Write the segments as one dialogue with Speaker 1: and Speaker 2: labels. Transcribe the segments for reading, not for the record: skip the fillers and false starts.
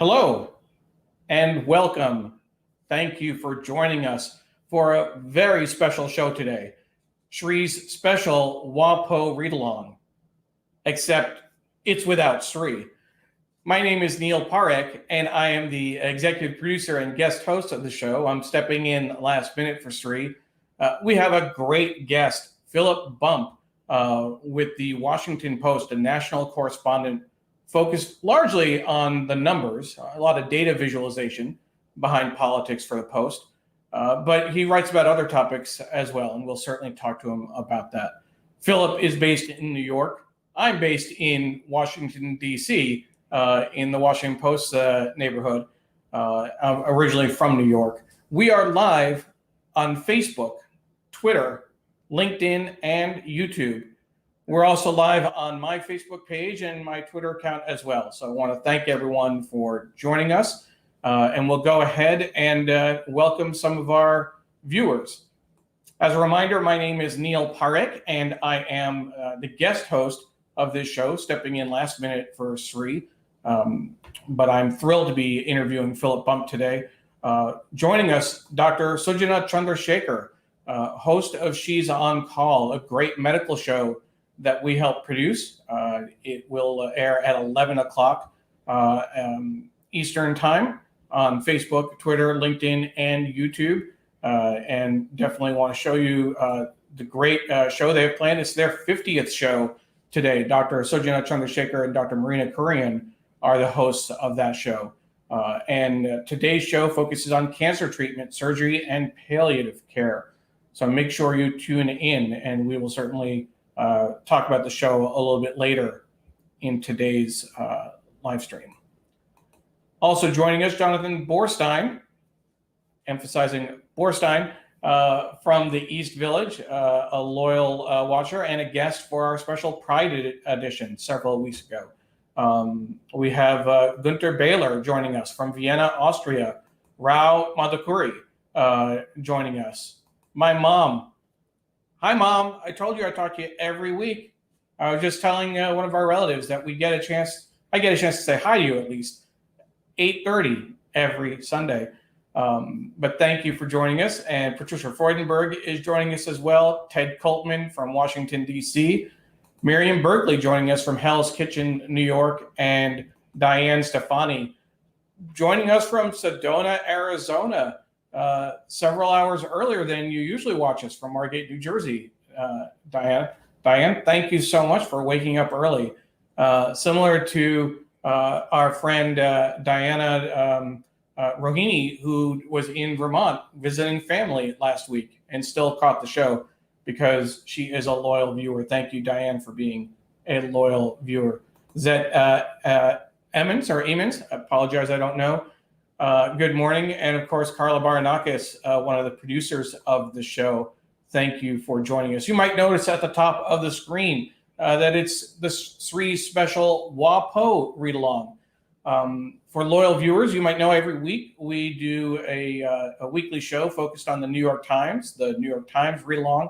Speaker 1: Hello and welcome. Thank you for joining us for a very special show today, Sree's special WAPO read-along, except it's without Sree. My name is Neil Parekh, and I am the executive producer and guest host of the show. I'm stepping in last minute for Sree. We have a great guest, Philip Bump, with the Washington Post, a national correspondent focused largely on the numbers, a lot of data visualization behind politics for the Post. But he writes about other topics as well, and we'll certainly talk to him about that. Philip is based in New York. I'm based in Washington, D.C., in the Washington Post neighborhood, originally from New York. We are live on Facebook, Twitter, LinkedIn, and YouTube. We're also live on my Facebook page and my Twitter account as well. So I want to thank everyone for joining us. And we'll go ahead and welcome some of our viewers. As a reminder, my name is Neil Parekh, and I am the guest host of this show, stepping in last minute for Sree. But I'm thrilled to be interviewing Philip Bump today. Joining us, Dr. Sujana Chandrasekhar, host of She's on Call, a great medical show that we help produce. It will air at 11 o'clock Eastern time on Facebook, Twitter, LinkedIn, and YouTube. And definitely want to show you the great show they have planned. It's their 50th show today. Dr. Sujana Chandrasekhar and Dr. Marina Kurian are the hosts of that show. And today's show focuses on cancer treatment, surgery, and palliative care. So make sure you tune in, and we will certainly talk about the show a little bit later in today's live stream. Also joining us, Jonathan Borstein, emphasizing Borstein, from the East Village, a loyal watcher and a guest for our special Pride edition several weeks ago. We have Günter Baylor joining us from Vienna, Austria. Rao Madhukuri joining us. My mom. Hi, Mom. I told you I talk to you every week. I was just telling one of our relatives that I get a chance to say hi to you at least 8:30 every Sunday. But thank you for joining us. And Patricia Freudenberg is joining us as well. Ted Coltman from Washington, D.C. Miriam Berkeley joining us from Hell's Kitchen, New York. And Diane Stefani joining us from Sedona, Arizona. Several hours earlier than you usually watch us from Margate, New Jersey. Diane, thank you so much for waking up early. Similar to our friend Diana Rohini, who was in Vermont visiting family last week and still caught the show because she is a loyal viewer. Thank you, Diane, for being a loyal viewer. Is that Emmons or Emons? I apologize, I don't know. Good morning. And of course, Carla Baranakis, one of the producers of the show. Thank you for joining us. You might notice at the top of the screen that it's the Sree special WAPO read-along. For loyal viewers, you might know every week we do a weekly show focused on the New York Times read-along.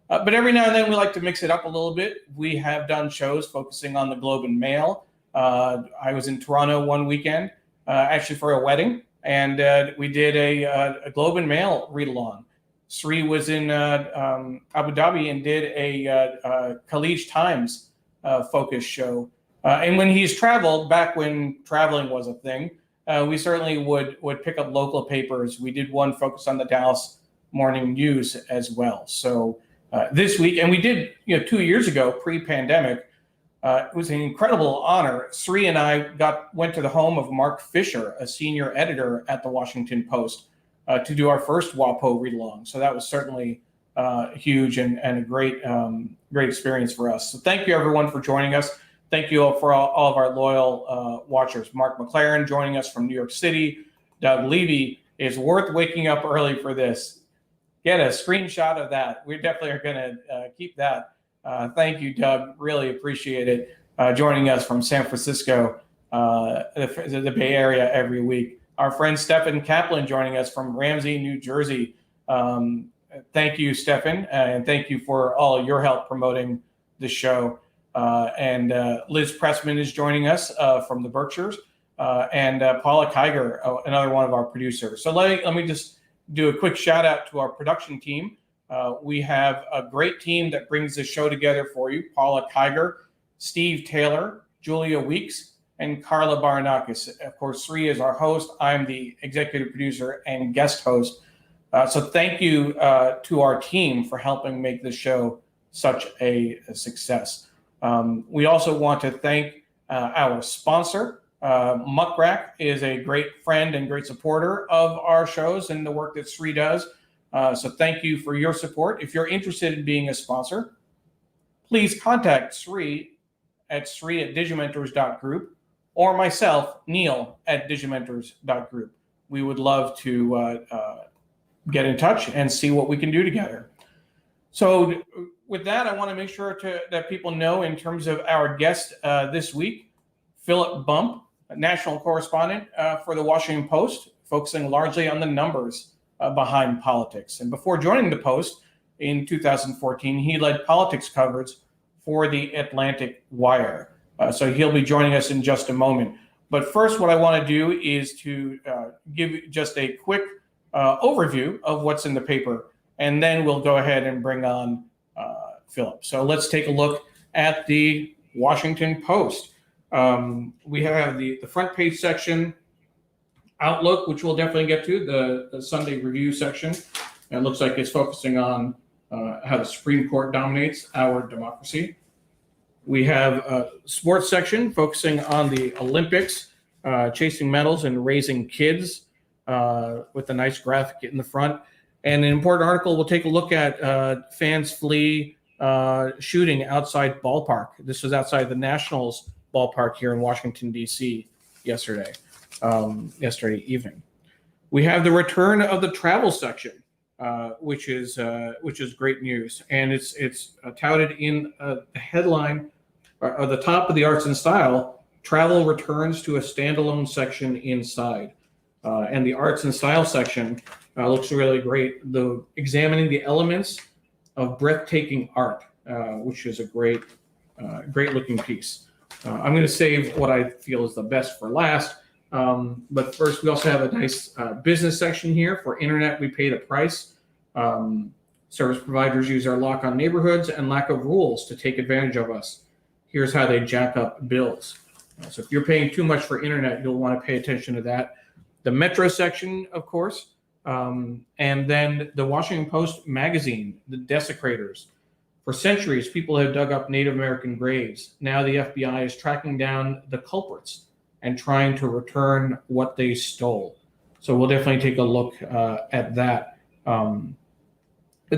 Speaker 1: But every now and then we like to mix it up a little bit. We have done shows focusing on the Globe and Mail. I was in Toronto one weekend. Actually for a wedding, and we did a Globe and Mail read-along. Sree was in Abu Dhabi and did a Khaleej Times focus show. And when he's traveled, back when traveling was a thing, we certainly would pick up local papers. We did one focused on the Dallas Morning News as well. So this week, and we did 2 years ago, pre-pandemic. It was an incredible honor. Sree and I went to the home of Marc Fisher, a senior editor at the Washington Post, to do our first WAPO read-along. So that was certainly huge and a great experience for us. So thank you, everyone, for joining us. Thank you all for all of our loyal watchers. Mark McLaren joining us from New York City. Doug Levy. It's worth waking up early for this. Get a screenshot of that. We definitely are going to keep that. Thank you, Doug. Really appreciate it. Joining us from San Francisco, the Bay Area every week. Our friend Stephen Kaplan joining us from Ramsey, New Jersey. Thank you, Stephen, and thank you for all your help promoting the show. And Liz Pressman is joining us from the Berkshires. and Paula Kiger, another one of our producers. So let me just do a quick shout out to our production team. We have a great team that brings this show together for you. Paula Kiger, Steve Taylor, Julia Weeks, and Carla Baranakis. Of course, Sree is our host. I'm the executive producer and guest host. So thank you to our team for helping make this show such a success. We also want to thank our sponsor. Muckrack is a great friend and great supporter of our shows and the work that Sree does. So thank you for your support. If you're interested in being a sponsor, please contact Sree at digimentors.group or myself, Neil, at digimentors.group. We would love to get in touch and see what we can do together. So with that, I want to make sure that people know in terms of our guest this week, Philip Bump, national correspondent for the Washington Post, focusing largely on the numbers behind politics. And before joining the Post in 2014, he led politics coverage for the Atlantic Wire. So he'll be joining us in just a moment. But first, what I want to do is to give just a quick overview of what's in the paper, and then we'll go ahead and bring on Philip. So let's take a look at the Washington Post. We have the front page section, Outlook, which we'll definitely get to, the Sunday review section. And it looks like it's focusing on how the Supreme Court dominates our democracy. We have a sports section focusing on the Olympics, chasing medals and raising kids, with a nice graphic in the front. And an important article, we'll take a look at fans flee shooting outside ballpark. This was outside the Nationals ballpark here in Washington, D.C. yesterday evening. We have the return of the travel section, which is great news. And it's touted in the headline, or the top of the Arts and Style, travel returns to a standalone section inside. And the Arts and Style section looks really great, examining the elements of breathtaking art, which is a great looking piece. I'm going to save what I feel is the best for last. But first, we also have a nice business section here. For internet, we pay the price. Service providers use our lock on neighborhoods and lack of rules to take advantage of us. Here's how they jack up bills. So if you're paying too much for internet, you'll want to pay attention to that. The Metro section, of course, and then the Washington Post magazine, the desecrators. For centuries, people have dug up Native American graves. Now the FBI is tracking down the culprits and trying to return what they stole. So we'll definitely take a look at that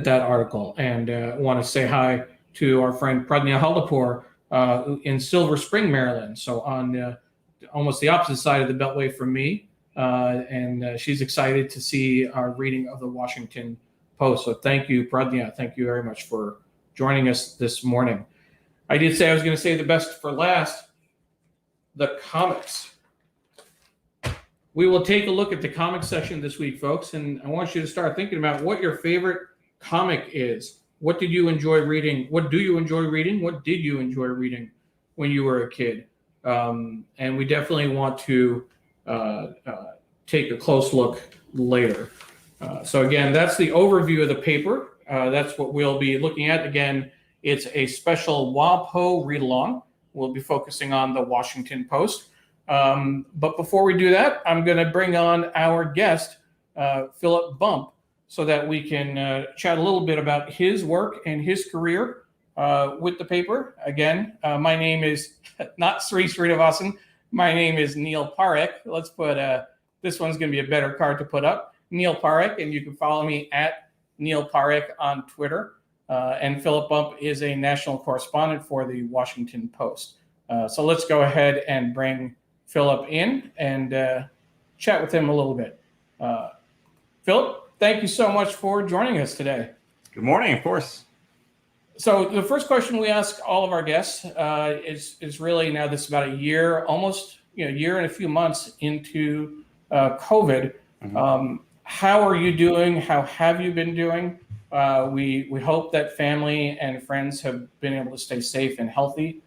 Speaker 1: article. And want to say hi to our friend Pradnya Haldapur in Silver Spring, Maryland. So on almost the opposite side of the Beltway from me. And she's excited to see our reading of the Washington Post. So thank you, Pradnya. Thank you very much for joining us this morning. I did say I was going to say the best for last, the comics. We will take a look at the comics section this week, folks, and I want you to start thinking about what your favorite comic is. What did you enjoy reading? What do you enjoy reading? What did you enjoy reading when you were a kid? And we definitely want to take a close look later. So again, that's the overview of the paper. That's what we'll be looking at. Again, it's a special WAPO read-along. We'll be focusing on the Washington Post. But before we do that, I'm going to bring on our guest, Philip Bump, so that we can chat a little bit about his work and his career with the paper. Again, my name is not Sree Srinivasan. My name is Neil Parekh. Let's put this one's going to be a better card to put up. Neil Parekh, and you can follow me at Neil Parekh on Twitter. And Philip Bump is a national correspondent for the Washington Post. So let's go ahead and bring Philip in and chat with him a little bit. Philip, thank you so much for joining us today.
Speaker 2: Good morning, of course.
Speaker 1: So the first question we ask all of our guests is really, now this is about a year, almost year and a few months into COVID. Mm-hmm. How are you doing? How have you been doing? We hope that family and friends have been able to stay safe and healthy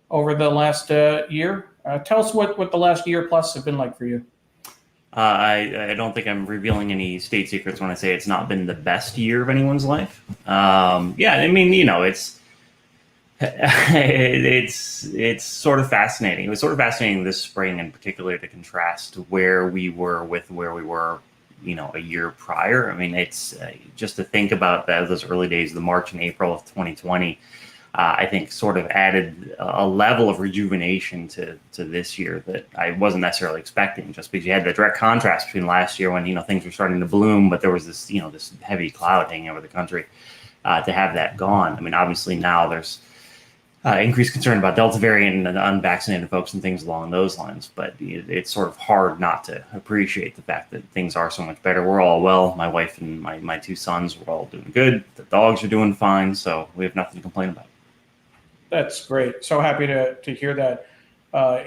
Speaker 1: over the last year. Tell us what the last year plus have been like for you.
Speaker 2: I don't think I'm revealing any state secrets when I say it's not been the best year of anyone's life. Yeah, I mean, it's sort of fascinating. It was sort of fascinating this spring, in particular, to contrast where we were with where we were, a year prior. I mean, it's just to think about those early days, the March and April of 2020. I think sort of added a level of rejuvenation to this year that I wasn't necessarily expecting, just because you had the direct contrast between last year when things were starting to bloom, but there was this this heavy cloud hanging over the country. To have that gone, I mean, obviously now there's increased concern about Delta variant and unvaccinated folks and things along those lines, but it's sort of hard not to appreciate the fact that things are so much better. We're all well. My wife and my two sons, we're all doing good. The dogs are doing fine, so we have nothing to complain about.
Speaker 1: That's great. So happy to hear that.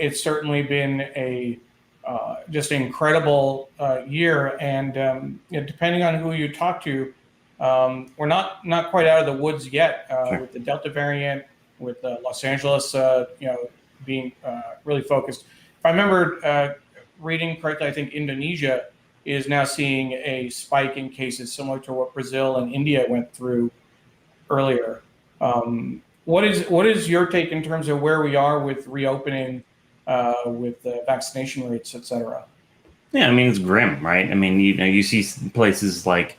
Speaker 1: It's certainly been a just incredible year, and depending on who you talk to, we're not quite out of the woods yet
Speaker 2: Sure.
Speaker 1: with the Delta variant, with Los Angeles, being really focused. If I remember reading correctly, I think Indonesia is now seeing a spike in cases similar to what Brazil and India went through earlier. What is your take in terms of where we are with reopening, with vaccination rates, et cetera?
Speaker 2: Yeah, I mean, it's grim, right? I mean, you see places like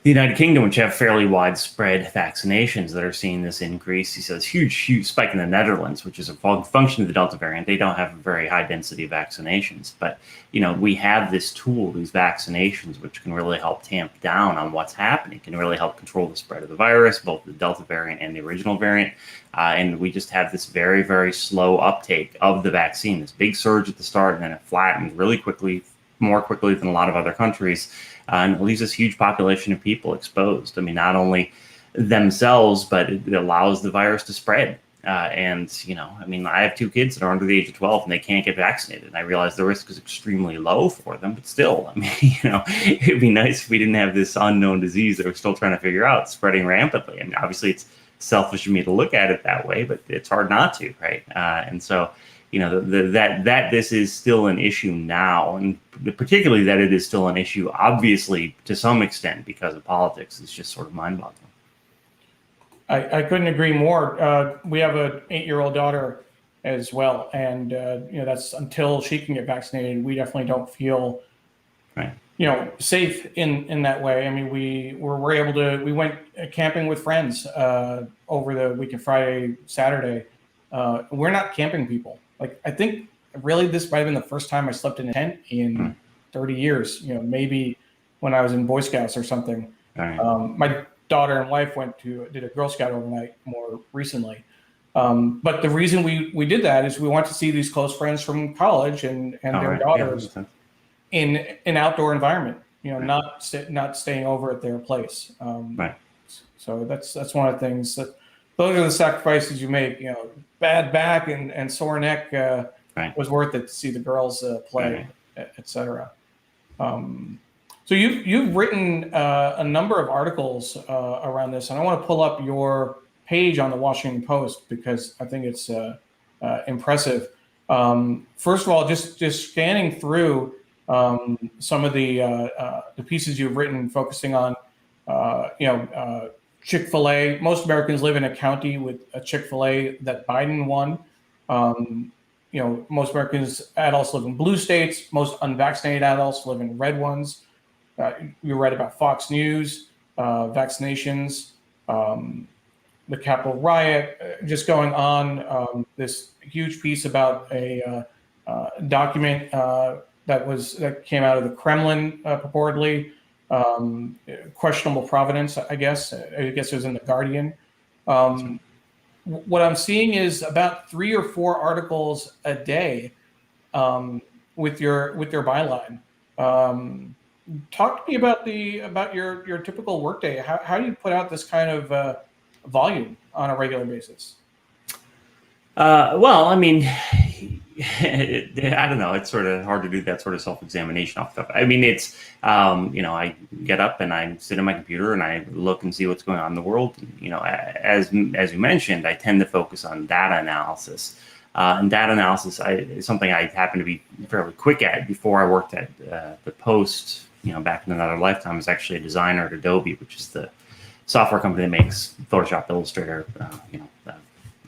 Speaker 2: the United Kingdom, which have fairly widespread vaccinations, that are seeing this increase. You see this huge spike in the Netherlands, which is a function of the Delta variant. They don't have a very high density of vaccinations, but we have this tool, these vaccinations, which can really help tamp down on what's happening, can really help control the spread of the virus, both the Delta variant and the original variant. And we just have this very, very slow uptake of the vaccine, this big surge at the start, and then it flattened really quickly, more quickly than a lot of other countries. And it leaves this huge population of people exposed. I mean, not only themselves, but it allows the virus to spread. And I mean, I have two kids that are under the age of 12 and they can't get vaccinated. And I realize the risk is extremely low for them, but still, I mean, it'd be nice if we didn't have this unknown disease that we're still trying to figure out spreading rampantly. I mean, obviously it's selfish of me to look at it that way, but it's hard not to, right? And so, that this is still an issue now, and particularly that it is still an issue, obviously, to some extent, because of politics, is just sort of mind-boggling.
Speaker 1: I couldn't agree more. We have an 8-year-old daughter as well, and that's until she can get vaccinated. We definitely don't feel
Speaker 2: right,
Speaker 1: safe in that way. I mean, we went camping with friends over the weekend, Friday, Saturday. We're not camping people. Like, I think really this might have been the first time I slept in a tent in 30 years, maybe when I was in Boy Scouts or something.
Speaker 2: right.
Speaker 1: My daughter and wife did a Girl Scout overnight more recently. But the reason we did that is we want to see these close friends from college and their daughters in an outdoor environment, not staying over at their place.
Speaker 2: Right.
Speaker 1: So that's one of the things that, those are the sacrifices you make. Bad back and sore neck was worth it to see the girls play, et cetera. So you've written a number of articles around this, and I want to pull up your page on the Washington Post because I think it's impressive. First of all, just scanning through some of the pieces you've written, focusing on Chick-fil-A. Most Americans live in a county with a Chick-fil-A that Biden won. Most Americans, adults, live in blue states. Most unvaccinated adults live in red ones. You read about Fox News, vaccinations, the Capitol riot, just going on. This huge piece about a document that came out of the Kremlin, purportedly. Questionable provenance, I guess. I guess it was in the Guardian. What I'm seeing is about 3 or 4 articles a day with your byline. Talk to me about your typical workday. How do you put out this kind of volume on a regular basis?
Speaker 2: Well, I mean, I don't know. It's sort of hard to do that sort of self-examination off the cuff. I mean, it's, I get up and I sit on my computer and I look and see what's going on in the world. And, as you mentioned, I tend to focus on data analysis. And data analysis is something I happen to be fairly quick at. Before I worked at the Post, back in another lifetime, I was actually a designer at Adobe, which is the software company that makes Photoshop, Illustrator,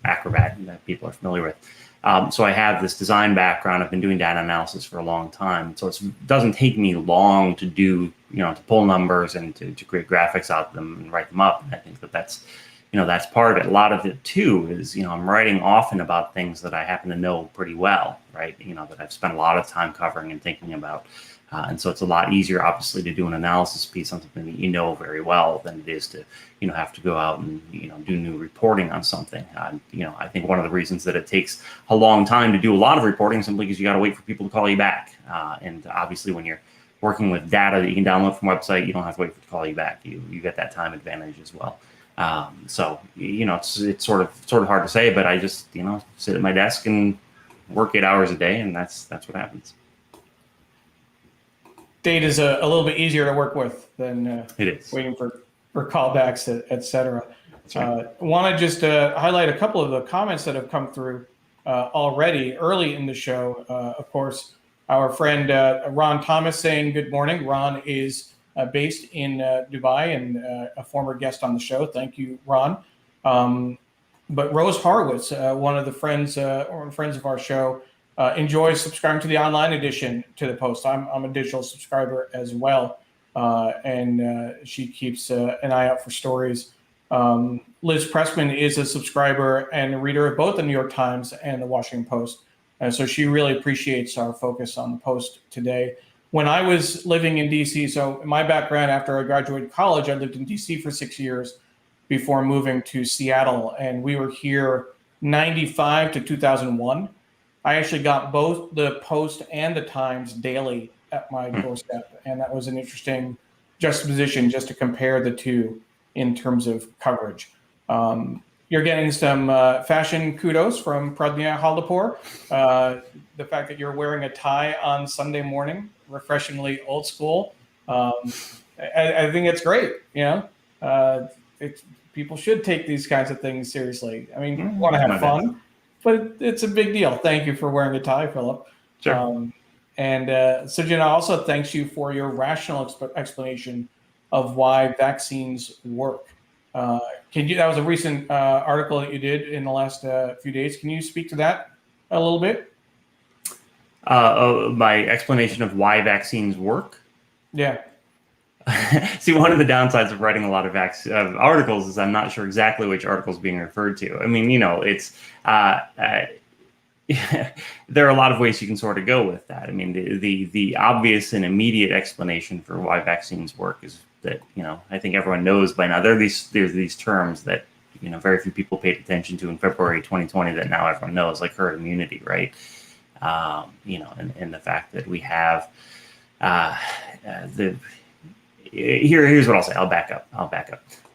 Speaker 2: Acrobat that people are familiar with. So I have this design background. I've been doing data analysis for a long time. So it doesn't take me long to do, to pull numbers and to create graphics out of them and write them up. And I think that's part of it. A lot of it too is, I'm writing often about things that I happen to know pretty well, right? That I've spent a lot of time covering and thinking about. And so it's a lot easier, obviously, to do an analysis piece on something that you know very well than it is to, have to go out and, do new reporting on something. I think one of the reasons that it takes a long time to do a lot of reporting is simply because you got to wait for people to call you back. And obviously, when you're working with data that you can download from a website, you don't have to wait for it to call you back. You get that time advantage as well. So it's sort of hard to say, but I just sit at my desk and work 8 hours a day, and that's what happens.
Speaker 1: Data is a little bit easier to work with than
Speaker 2: it is.
Speaker 1: Waiting for callbacks, et cetera.
Speaker 2: Right.
Speaker 1: Want to just highlight a couple of the comments that have come through already early in the show. Of course, our friend Ron Thomas saying good morning. Ron is based in Dubai and a former guest on the show. Thank you, Ron. But Rose Horowitz, one of the friends of our show, enjoys subscribing to the online edition to the Post. I'm a digital subscriber as well, and she keeps an eye out for stories. Liz Pressman is a subscriber and a reader of both the New York Times and the Washington Post, and so she really appreciates our focus on the Post today. When I was living in D.C., so my background after I graduated college, I lived in D.C. for 6 years before moving to Seattle, and we were here 95 to 2001. I actually got both the Post and the Times daily at my doorstep, and that was an interesting juxtaposition just to compare the two in terms of coverage. You're getting some fashion kudos from Pradnya Haldapur. The fact that you're wearing a tie on Sunday morning, refreshingly old school. I think it's great. People should take these kinds of things seriously. I mean, you want to have fun. But it's a big deal. Thank you for wearing a tie, Philip.
Speaker 2: Sure.
Speaker 1: And Sujana also thanks you for your rational explanation of why vaccines work. That was a recent article that you did in the last few days. Can you speak to that a little bit?
Speaker 2: My explanation of why vaccines work?
Speaker 1: Yeah.
Speaker 2: See, one of the downsides of writing a lot of articles is I'm not sure exactly which article is being referred to. I mean, it's there are a lot of ways you can sort of go with that. I mean, the obvious and immediate explanation for why vaccines work is that I think everyone knows by now. There's these terms that very few people paid attention to in February 2020 that now everyone knows, like herd immunity, right? And the fact that we have Here's what I'll say. I'll back up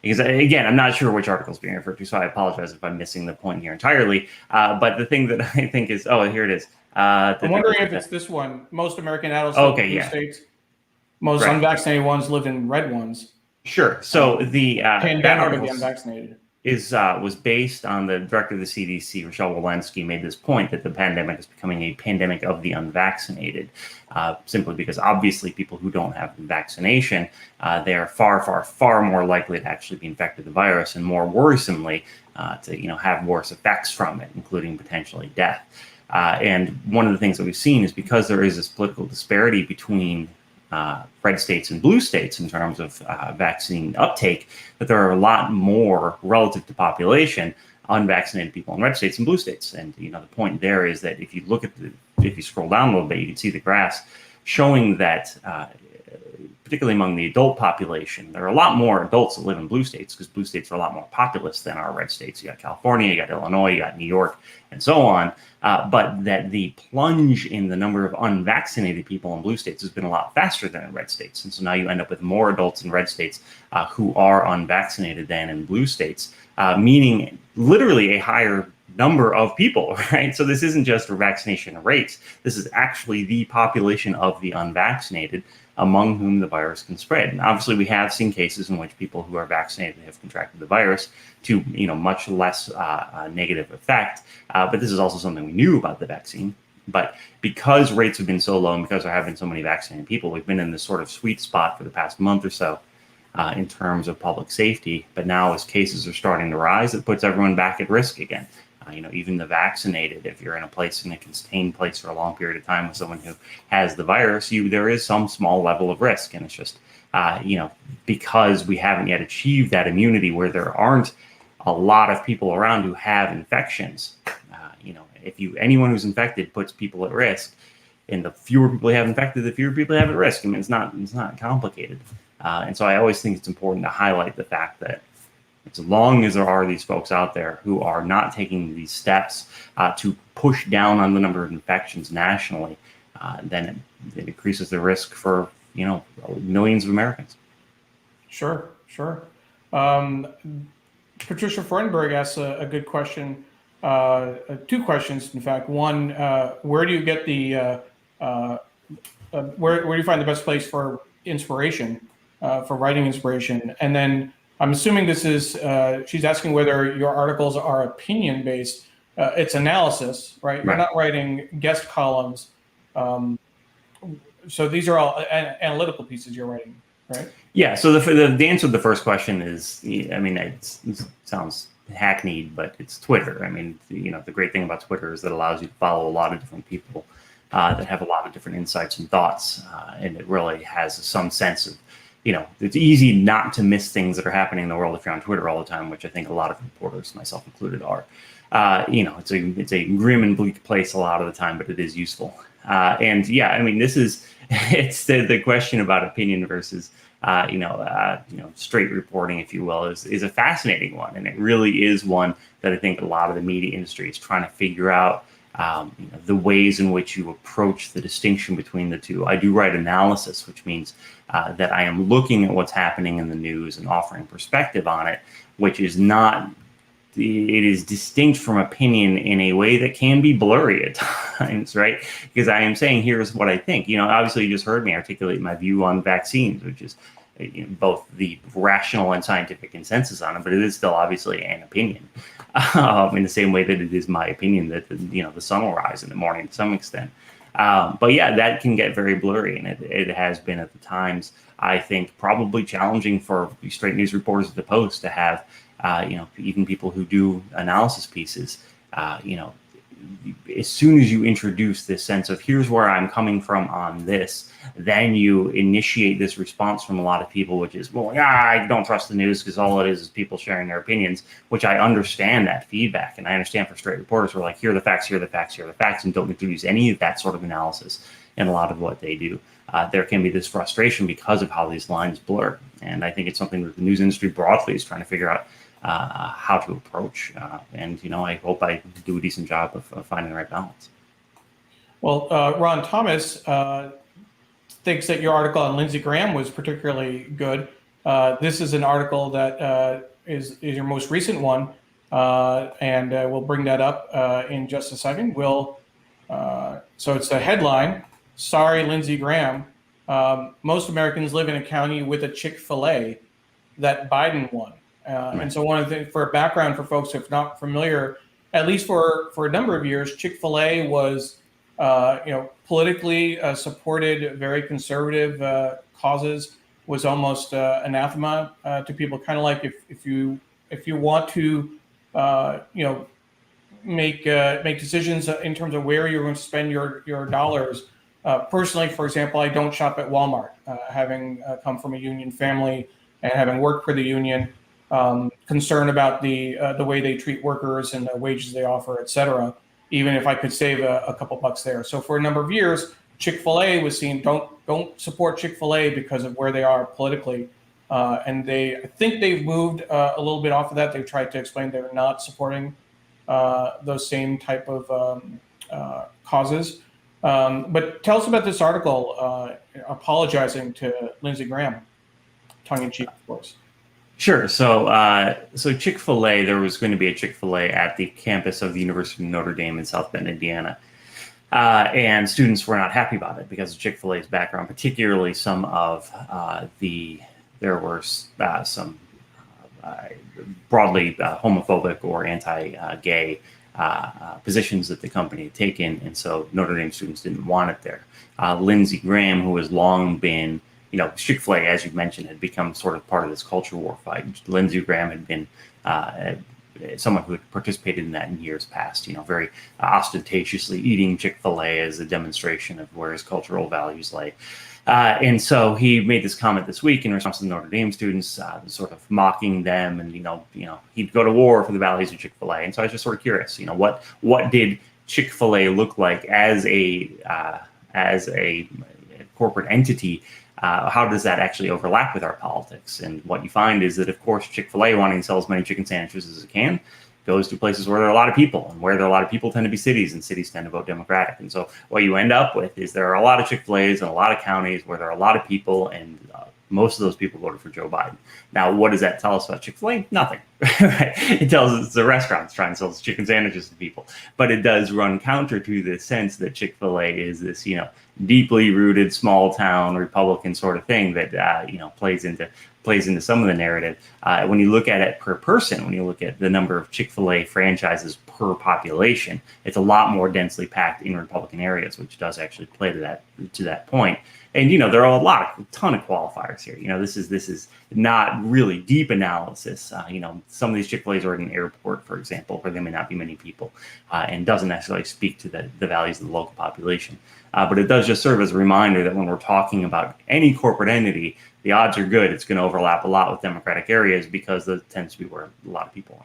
Speaker 2: because again, I'm not sure which article is being referred to, so I apologize if I'm missing the point here entirely. But the thing that I think is, here it is.
Speaker 1: I'm wondering if it's this one. Most American adults live in blue states. Most unvaccinated ones live in red ones.
Speaker 2: Sure. So the
Speaker 1: pandemic of the unvaccinated
Speaker 2: was based on the director of the CDC, Rochelle Walensky, made this point that the pandemic is becoming a pandemic of the unvaccinated, simply because obviously people who don't have vaccination, they are far, far, far more likely to actually be infected with the virus, and more worrisomely, to have worse effects from it, including potentially death. And one of the things that we've seen is because there is this political disparity between red states and blue states in terms of vaccine uptake, that there are a lot more relative to population unvaccinated people in red states and blue states. And the point there is that if you look at if you scroll down a little bit, you can see the graphs showing that particularly among the adult population, there are a lot more adults that live in blue states because blue states are a lot more populous than our red states. You got California, you got Illinois, you got New York, and so on. But that the plunge in the number of unvaccinated people in blue states has been a lot faster than in red states. And so now you end up with more adults in red states who are unvaccinated than in blue states, meaning literally a higher number of people, right? So this isn't just vaccination rates. This is actually the population of the unvaccinated among whom the virus can spread. And obviously, we have seen cases in which people who are vaccinated have contracted the virus to, much less negative effect. But this is also something we knew about the vaccine. But because rates have been so low and because there have been so many vaccinated people, we've been in this sort of sweet spot for the past month or so in terms of public safety. But now as cases are starting to rise, it puts everyone back at risk again. Even the vaccinated, if you're in a contained place for a long period of time with someone who has the virus, there is some small level of risk. And it's just, because we haven't yet achieved that immunity where there aren't a lot of people around who have infections. Anyone who's infected puts people at risk, and the fewer people you have infected, the fewer people you have at risk. I mean, it's not complicated. And so I always think it's important to highlight the fact that as long as there are these folks out there who are not taking these steps to push down on the number of infections nationally, then it increases the risk for, millions of Americans.
Speaker 1: Sure. Patricia Freudenberg asks a good question. Two questions, in fact. One, where do you get where do you find the best place for inspiration, for writing inspiration? And then I'm assuming this is, she's asking whether your articles are opinion based. It's analysis, right? You're not writing guest columns. So these are all analytical pieces you're writing, right? Yeah.
Speaker 2: So the answer to the first question is, it sounds hackneyed, but it's Twitter. The great thing about Twitter is that it allows you to follow a lot of different people that have a lot of different insights and thoughts. And it really has some sense of, it's easy not to miss things that are happening in the world if you're on Twitter all the time, which I think a lot of reporters, myself included, are. It's a grim and bleak place a lot of the time, but it is useful. It's the question about opinion versus, straight reporting, if you will, is a fascinating one. And it really is one that I think a lot of the media industry is trying to figure out, the ways in which you approach the distinction between the two. I do write analysis, which means that I am looking at what's happening in the news and offering perspective on it, which is not, it is distinct from opinion in a way that can be blurry at times, right? Because I am saying, here's what I think. Obviously you just heard me articulate my view on vaccines, which is both the rational and scientific consensus on it, but it is still obviously an opinion. In the same way that it is my opinion that the sun will rise in the morning to some extent. But yeah, that can get very blurry, and it has been at the times, I think, probably challenging for straight news reporters at the Post to have, even people who do analysis pieces, as soon as you introduce this sense of here's where I'm coming from on this, then you initiate this response from a lot of people, which is, I don't trust the news because all it is people sharing their opinions, which I understand that feedback. And I understand for straight reporters, we're like, here are the facts, and don't introduce any of that sort of analysis in a lot of what they do. There can be this frustration because of how these lines blur. And I think it's something that the news industry broadly is trying to figure out how to approach. I hope I do a decent job of finding the right balance.
Speaker 1: Well, Ron Thomas thinks that your article on Lindsey Graham was particularly good. This is an article that is your most recent one, and we'll bring that up in just a second. So it's a headline, "Sorry, Lindsey Graham. Most Americans live in a county with a Chick-fil-A that Biden won." And so one of the things, for background for folks who are not familiar, at least for a number of years, Chick-fil-A was, politically supported very conservative causes, was almost anathema to people. Kind of like if you want to, make decisions in terms of where you're going to spend your dollars. Personally, for example, I don't shop at Walmart, having come from a union family and having worked for the union. Concern about the way they treat workers and the wages they offer, et cetera, even if I could save a couple bucks there. So for a number of years, Chick-fil-A was seen, don't support Chick-fil-A because of where they are politically. And I think they've moved a little bit off of that. They've tried to explain they're not supporting those same type of causes. But tell us about this article apologizing to Lindsey Graham, tongue in cheek, of course.
Speaker 2: Sure. So Chick-fil-A, there was going to be a Chick-fil-A at the campus of the University of Notre Dame in South Bend, Indiana. And students were not happy about it because of Chick-fil-A's background, particularly some of there were some broadly homophobic or anti-gay positions that the company had taken. And so Notre Dame students didn't want it there. Lindsey Graham, who has long been, Chick-fil-A, as you mentioned, had become sort of part of this culture war fight. Lindsey Graham had been someone who had participated in that in years past, very ostentatiously eating Chick-fil-A as a demonstration of where his cultural values lay. And so he made this comment this week in response to the Notre Dame students, sort of mocking them, and he'd go to war for the values of Chick-fil-A. And so I was just sort of curious, what did Chick-fil-A look like as a corporate entity? How does that actually overlap with our politics? And what you find is that, of course, Chick-fil-A, wanting to sell as many chicken sandwiches as it can, goes to places where there are a lot of people, and where there are a lot of people tend to be cities, and cities tend to vote Democratic. And so what you end up with is there are a lot of Chick-fil-A's in a lot of counties where there are a lot of people, and most of those people voted for Joe Biden. Now, what does that tell us about Chick-fil-A? Nothing. Right? It tells us it's a restaurant that's trying to sell chicken sandwiches to people. But it does run counter to the sense that Chick-fil-A is this, deeply rooted small town Republican sort of thing that plays into some of the narrative. When you look at it per person, when you look at the number of Chick-fil-A franchises per population, it's a lot more densely packed in Republican areas, which does actually play to that point. And there are a ton of qualifiers here. This is not really deep analysis. Some of these Chick-fil-A's are at an airport, for example, where there may not be many people, and doesn't necessarily speak to the values of the local population. But it does just serve as a reminder that when we're talking about any corporate entity, the odds are good it's going to overlap a lot with Democratic areas, because that tends to be where a lot of people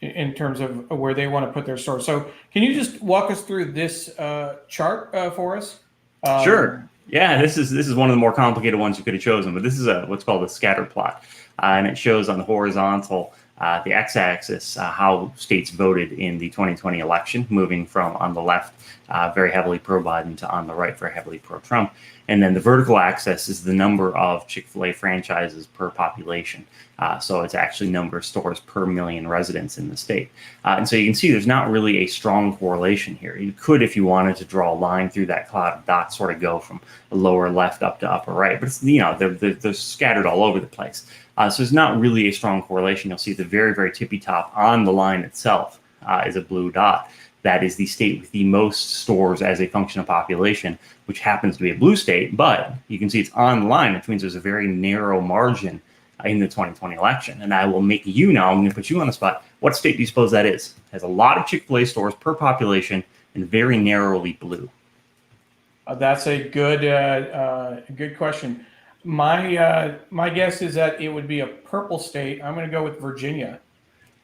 Speaker 2: are.
Speaker 1: In terms of where they want to put their stores. So can you just walk us through this chart for us?
Speaker 2: Sure. Yeah, this is one of the more complicated ones you could have chosen, but this is what's called a scatter plot, and it shows on the horizontal, the x-axis, how states voted in the 2020 election, moving from on the left very heavily pro-Biden to on the right very heavily pro-Trump. And then the vertical axis is the number of Chick-fil-A franchises per population. So it's actually number of stores per million residents in the state. And so you can see there's not really a strong correlation here. You could, if you wanted to draw a line through that cloud of dots, sort of go from lower left up to upper right. But it's, they're scattered all over the place. So there's not really a strong correlation. You'll see the very, very tippy top on the line itself is a blue dot. That is the state with the most stores as a function of population, which happens to be a blue state, but you can see it's on the line, which means there's a very narrow margin in the 2020 election. And I will make I'm going to put you on the spot. What state do you suppose that is? It has a lot of Chick-fil-A stores per population and very narrowly blue.
Speaker 1: That's a good question. My guess is that it would be a purple state. I'm going to go with Virginia.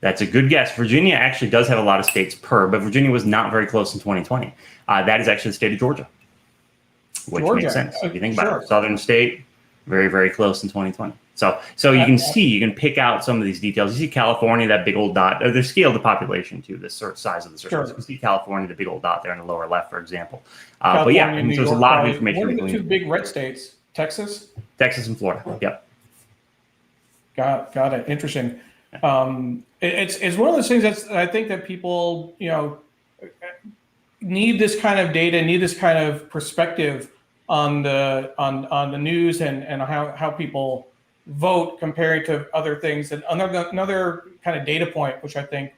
Speaker 2: That's a good guess. Virginia actually does have a lot of states per, but Virginia was not very close in 2020. That is actually the state of Georgia, which makes sense if you think about it. Southern state, very, very close in 2020. So you can see, you can pick out some of these details. You see California, that big old dot. They're scaled to population too, the size of the surface. You can see California, the big old dot there in the lower left, for example. But yeah, I mean, there's a lot of information.
Speaker 1: What are the two big red states? Texas
Speaker 2: and Florida. Yep.
Speaker 1: Got it. Interesting. It's one of those things that I think that people, need this kind of data, need this kind of perspective on the news and how people vote compared to other things. And another kind of data point, which I think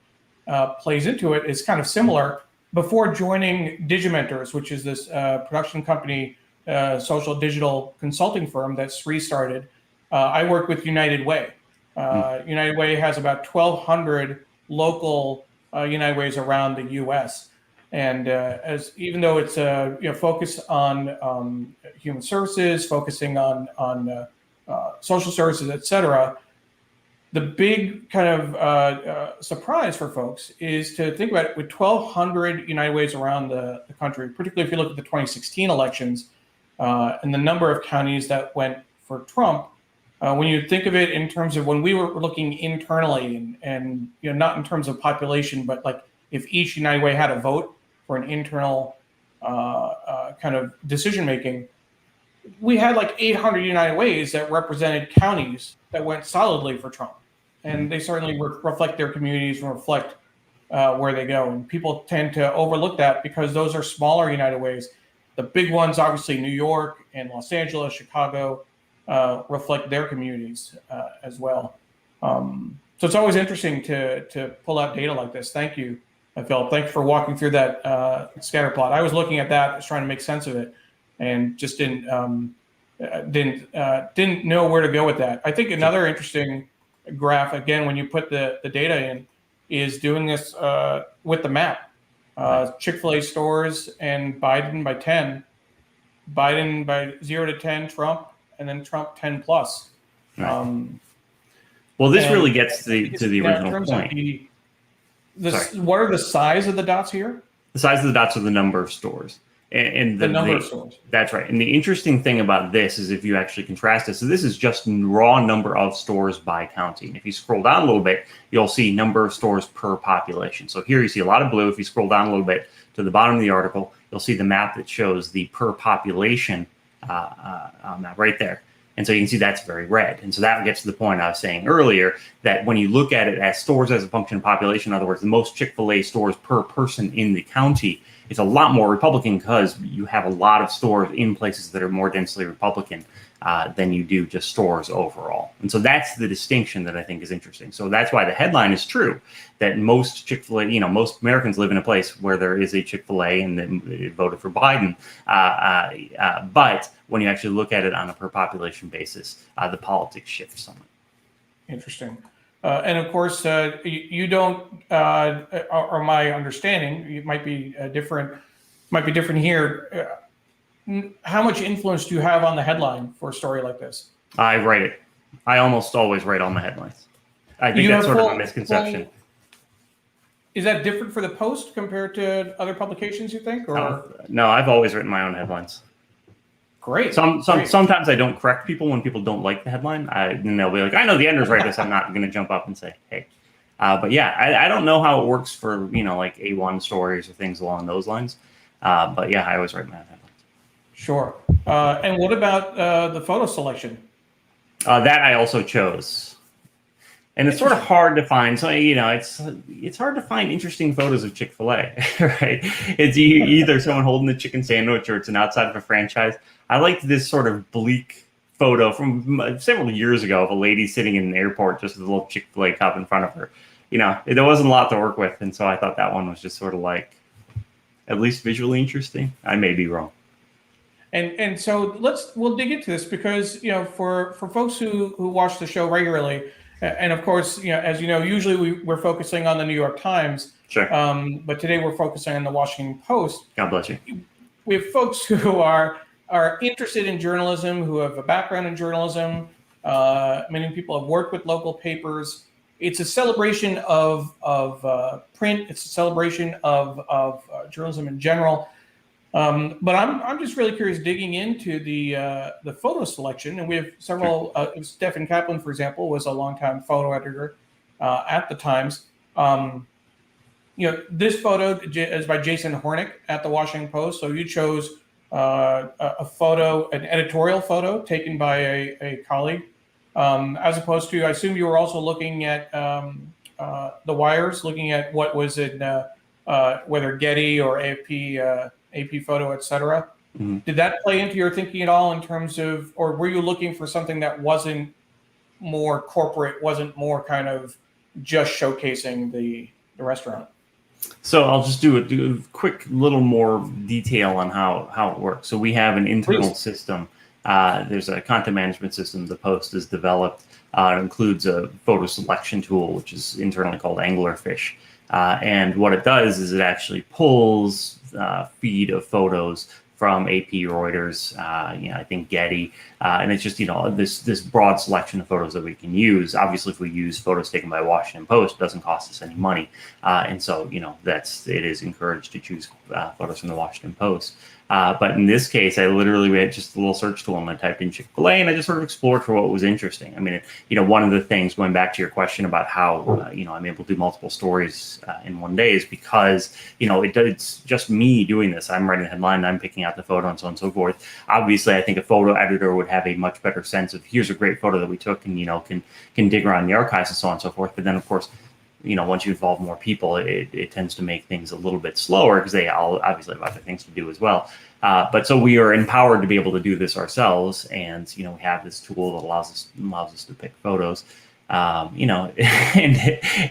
Speaker 1: plays into it, is kind of similar. Before joining Digimentors, which is this production company, social digital consulting firm that Sree started, I worked with United Way. United Way has about 1,200 local United Ways around the U.S. And even though it's focused on human services, focusing on social services, et cetera, the big kind of surprise for folks is to think about it with 1,200 United Ways around the country, particularly if you look at the 2016 elections and the number of counties that went for Trump. When you think of it in terms of when we were looking internally and not in terms of population, but like if each United Way had a vote for an internal kind of decision making, we had like 800 United Ways that represented counties that went solidly for Trump. And they certainly reflect their communities and reflect where they go. And people tend to overlook that because those are smaller United Ways. The big ones, obviously, New York and Los Angeles, Chicago, reflect their communities as well. So it's always interesting to pull out data like this. Thank you, Philip. Thank you for walking through that scatter plot. I was looking at that, I was trying to make sense of it, and just didn't know where to go with that. I think another interesting graph, again, when you put the data in, is doing this with the map. Chick-fil-A stores and Biden by 10, Biden by 0 to 10, Trump, and then Trump 10 plus.
Speaker 2: Right. Well, this really gets to the original point.
Speaker 1: What are the size of the dots here?
Speaker 2: The size of the dots are the number of stores. And the number of stores. That's right. And the interesting thing about this is if you actually contrast it, so this is just raw number of stores by county. And if you scroll down a little bit, you'll see number of stores per population. So here you see a lot of blue. If you scroll down a little bit to the bottom of the article, you'll see the map that shows the per population map right there. And so you can see that's very red. And so that gets to the point I was saying earlier, that when you look at it as stores as a function of population, in other words, the most Chick-fil-A stores per person in the county, it's a lot more Republican because you have a lot of stores in places that are more densely Republican than you do just stores overall. And so that's the distinction that I think is interesting. So that's why the headline is true, that most Chick-fil-A, most Americans live in a place where there is a Chick-fil-A and they voted for Biden. But when you actually look at it on a per population basis, the politics shift somewhat. Interesting.
Speaker 1: And of course, you don't, or my understanding, it might be different here. How much influence do you have on the headline for a story like this?
Speaker 2: I write it. I almost always write on the headlines. I think that's sort of a misconception.
Speaker 1: Is that different for the Post compared to other publications, you think? Or?
Speaker 2: No, I've always written my own headlines.
Speaker 1: Great.
Speaker 2: Sometimes I don't correct people when people don't like the headline. And they'll be like, I know the editors write this. I'm not going to jump up and say, hey. But yeah, I don't know how it works for, like A1 stories or things along those lines. But yeah, I always write my own headlines.
Speaker 1: Sure. And what about the photo selection?
Speaker 2: That I also chose. And it's sort of hard to find. So, it's hard to find interesting photos of Chick-fil-A, right? It's either someone holding the chicken sandwich or it's an outside of a franchise. I liked this sort of bleak photo from several years ago of a lady sitting in an airport just with a little Chick-fil-A cup in front of her. There wasn't a lot to work with. And so I thought that one was just sort of like, at least visually interesting. I may be wrong.
Speaker 1: And so we'll dig into this because, for folks who watch the show regularly, and of course, as you know, usually we're focusing on the New York Times.
Speaker 2: Sure.
Speaker 1: But today we're focusing on the Washington Post.
Speaker 2: God bless you.
Speaker 1: We have folks who are interested in journalism, who have a background in journalism. Many people have worked with local papers. It's a celebration of print. It's a celebration of journalism in general. But I'm just really curious, digging into the photo selection, and we have several. Stephen Kaplan, for example, was a longtime photo editor at the Times. This photo is by Jason Hornick at the Washington Post. So you chose a photo, an editorial photo taken by a colleague, as opposed to, I assume you were also looking at the wires, looking at what was in whether Getty or AP photo, et cetera. Mm-hmm. Did that play into your thinking at all in terms of, or were you looking for something that wasn't more corporate, wasn't more kind of just showcasing the restaurant?
Speaker 2: So I'll just do a quick little more detail on how it works. So we have an internal system. There's a content management system the Post has developed. It includes a photo selection tool, which is internally called Anglerfish. And what it does is it actually pulls feed of photos from AP, Reuters, I think Getty, and it's just this broad selection of photos that we can use. Obviously, if we use photos taken by Washington Post, it doesn't cost us any money, and so it is encouraged to choose photos from the Washington Post. But in this case, I literally had just a little search tool and I typed in Chick-fil-A and I just sort of explored for what was interesting. I mean, one of the things, going back to your question about how, I'm able to do multiple stories in one day, is because, it's just me me doing this. I'm writing the headline, I'm picking out the photo, and so on and so forth. Obviously, I think a photo editor would have a much better sense of, here's a great photo that we took, and can dig around the archives and so on and so forth. But then, of course, once you involve more people, it tends to make things a little bit slower, because they all obviously have other things to do as well. But so we are empowered to be able to do this ourselves, and we have this tool that allows us to pick photos. And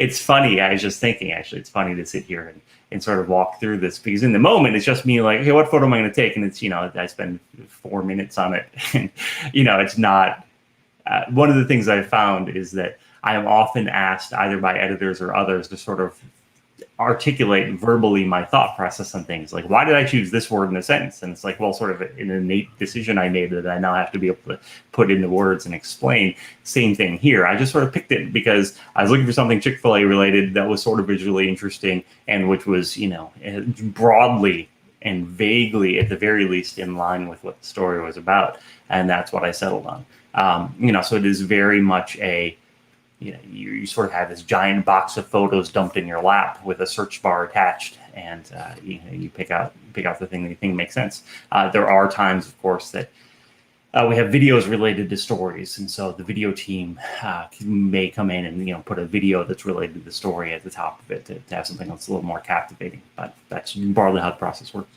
Speaker 2: it's funny. I was just thinking, actually, it's funny to sit here and sort of walk through this, because in the moment it's just me like, hey, what photo am I going to take? And it's I spend 4 minutes on it, and it's not. One of the things I've found is that I am often asked, either by editors or others, to sort of articulate verbally my thought process on things. Like, why did I choose this word in a sentence? And it's like, well, sort of an innate decision I made that I now have to be able to put into words and explain. Same thing here. I just sort of picked it because I was looking for something Chick-fil-A related that was sort of visually interesting, and which was, broadly and vaguely, at the very least, in line with what the story was about. And that's what I settled on. So it is very much a, you sort of have this giant box of photos dumped in your lap with a search bar attached, and you pick out the thing that you think makes sense. There are times, of course, that we have videos related to stories, and so the video team may come in and put a video that's related to the story at the top of it to have something that's a little more captivating. But that's broadly how the process works.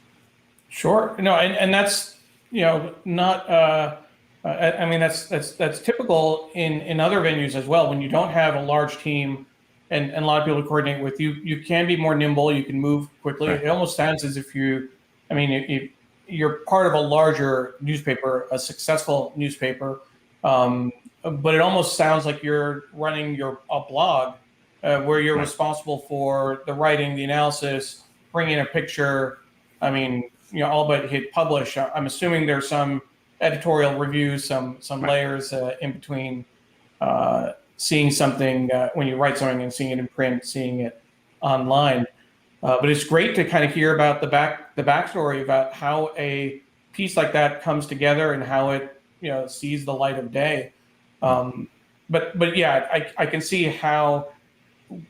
Speaker 1: Sure. No, and that's not. That's typical in other venues as well. When you don't have a large team and a lot of people to coordinate with, you can be more nimble. You can move quickly. Right. It almost sounds as if you're part of a larger newspaper, a successful newspaper, but it almost sounds like you're running a blog where you're responsible for the writing, the analysis, bringing a picture. All but hit publish. I'm assuming there's some editorial reviews, some layers in between seeing something when you write something and seeing it in print, seeing it online. But it's great to kind of hear about the backstory about how a piece like that comes together and how it sees the light of day. But yeah, I can see how,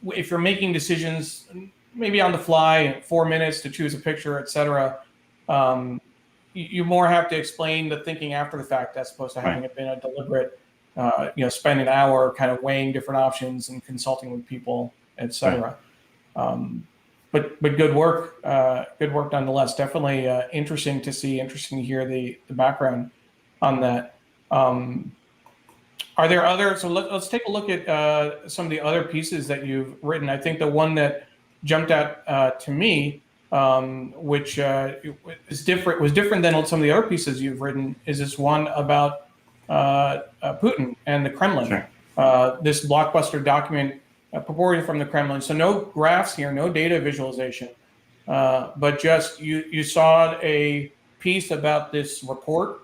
Speaker 1: if you're making decisions maybe on the fly, 4 minutes to choose a picture, etc. You more have to explain the thinking after the fact, as opposed to having it been a deliberate, spend an hour kind of weighing different options and consulting with people, etc. But good work nonetheless. Definitely interesting to hear the background on that. Are there other? So let's take a look at some of the other pieces that you've written. I think the one that jumped out to me, which was different than some of the other pieces you've written, is this one about Putin and the Kremlin. Sure. This blockbuster document purported from the Kremlin. So no graphs here, no data visualization, but just you saw a piece about this report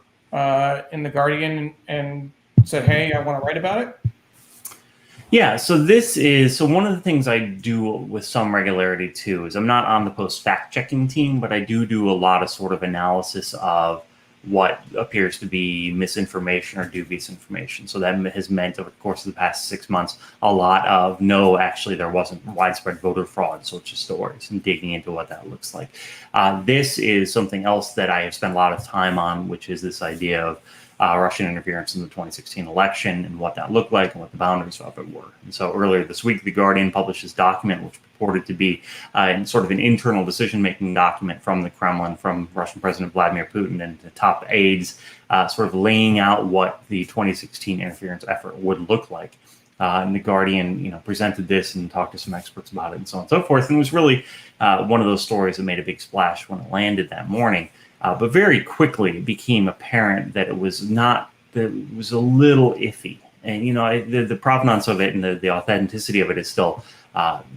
Speaker 1: in the Guardian and said, "Hey, I want to write about it."
Speaker 2: Yeah, so one of the things I do with some regularity too is I'm not on the post fact-checking team, but I do a lot of sort of analysis of what appears to be misinformation or dubious information. So that has meant over the course of the past 6 months, a lot of, no, actually there wasn't widespread voter fraud sorts of stories, and digging into what that looks like. This is something else that I have spent a lot of time on, which is this idea of Russian interference in the 2016 election and what that looked like and what the boundaries of it were. And so earlier this week, The Guardian published this document, which purported to be sort of an internal decision-making document from the Kremlin, from Russian President Vladimir Putin and the top aides, sort of laying out what the 2016 interference effort would look like. And The Guardian, presented this and talked to some experts about it and so on and so forth. And it was really one of those stories that made a big splash when it landed that morning. But very quickly it became apparent that it was a little iffy. And, the provenance of it and the authenticity of it is still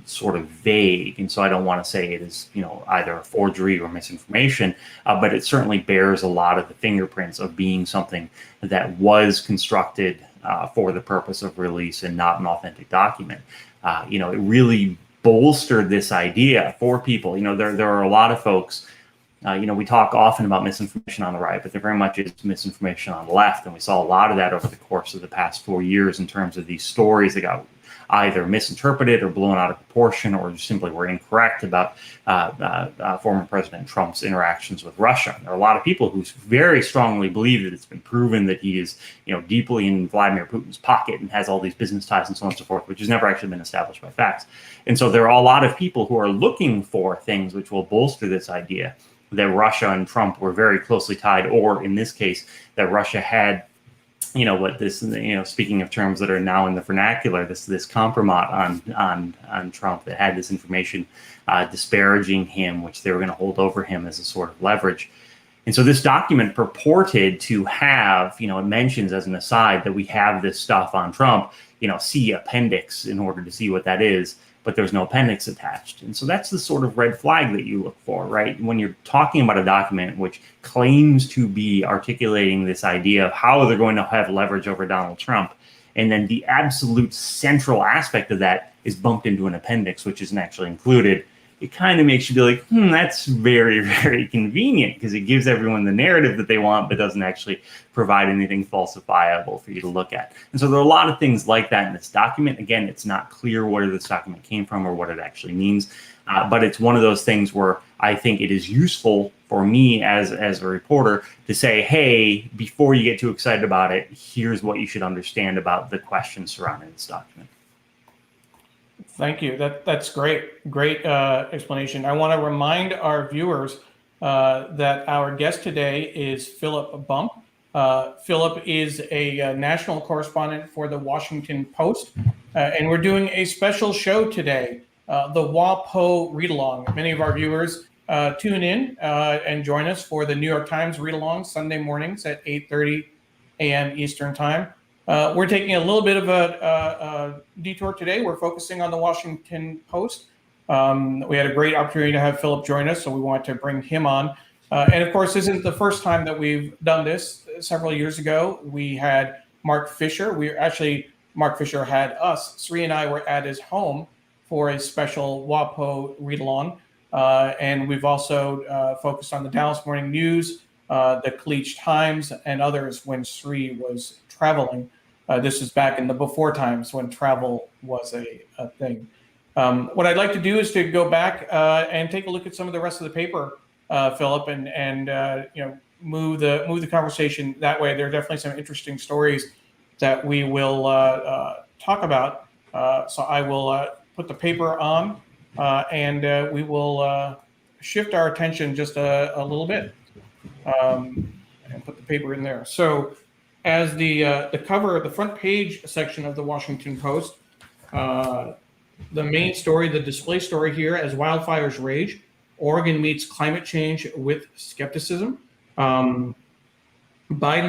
Speaker 2: sort of vague. And so I don't want to say it is, either a forgery or misinformation, but it certainly bears a lot of the fingerprints of being something that was constructed for the purpose of release and not an authentic document. It really bolstered this idea for people. There are a lot of folks We talk often about misinformation on the right, but there very much is misinformation on the left. And we saw a lot of that over the course of the past 4 years in terms of these stories that got either misinterpreted or blown out of proportion or simply were incorrect about former President Trump's interactions with Russia. There are a lot of people who very strongly believe that it's been proven that he is, deeply in Vladimir Putin's pocket and has all these business ties and so on and so forth, which has never actually been established by facts. And so there are a lot of people who are looking for things which will bolster this idea that Russia and Trump were very closely tied, or in this case, that Russia had speaking of terms that are now in the vernacular, this compromat on Trump that had this information disparaging him, which they were going to hold over him as a sort of leverage. And so this document purported to have, it mentions as an aside that we have this stuff on Trump, see appendix in order to see what that is, but there's no appendix attached. And so that's the sort of red flag that you look for, right? When you're talking about a document which claims to be articulating this idea of how they're going to have leverage over Donald Trump, and then the absolute central aspect of that is bumped into an appendix, which isn't actually included, it kind of makes you be like, that's very, very convenient, because it gives everyone the narrative that they want, but doesn't actually provide anything falsifiable for you to look at. And so there are a lot of things like that in this document. Again, it's not clear where this document came from or what it actually means, but it's one of those things where I think it is useful for me as a reporter to say, hey, before you get too excited about it, here's what you should understand about the questions surrounding this document.
Speaker 1: Thank you. That's great explanation. I want to remind our viewers that our guest today is Philip Bump. Philip is a national correspondent for the Washington Post, and we're doing a special show today, the WAPO read-along. Many of our viewers tune in and join us for the New York Times read-along Sunday mornings at 8:30 a.m. Eastern Time. We're taking a little bit of a detour today. We're focusing on the Washington Post. We had a great opportunity to have Philip join us, so we wanted to bring him on. And of course, this isn't the first time that we've done this. Several years ago, we had Marc Fisher. Marc Fisher had us. Sree and I were at his home for a special WAPO read-along. And we've also focused on the Dallas Morning News, the Khaleej Times, and others when Sree was traveling. This is back in the before times when travel was a thing. What I'd like to do is to go back and take a look at some of the rest of the paper, Philip, and move the conversation that way. There are definitely some interesting stories that we will talk about. So I will put the paper on, and we will shift our attention just a little bit, and put the paper in there. So, as the cover, the front page section of the Washington Post, the main story, the display story here, as wildfires rage, Oregon meets climate change with skepticism. Biden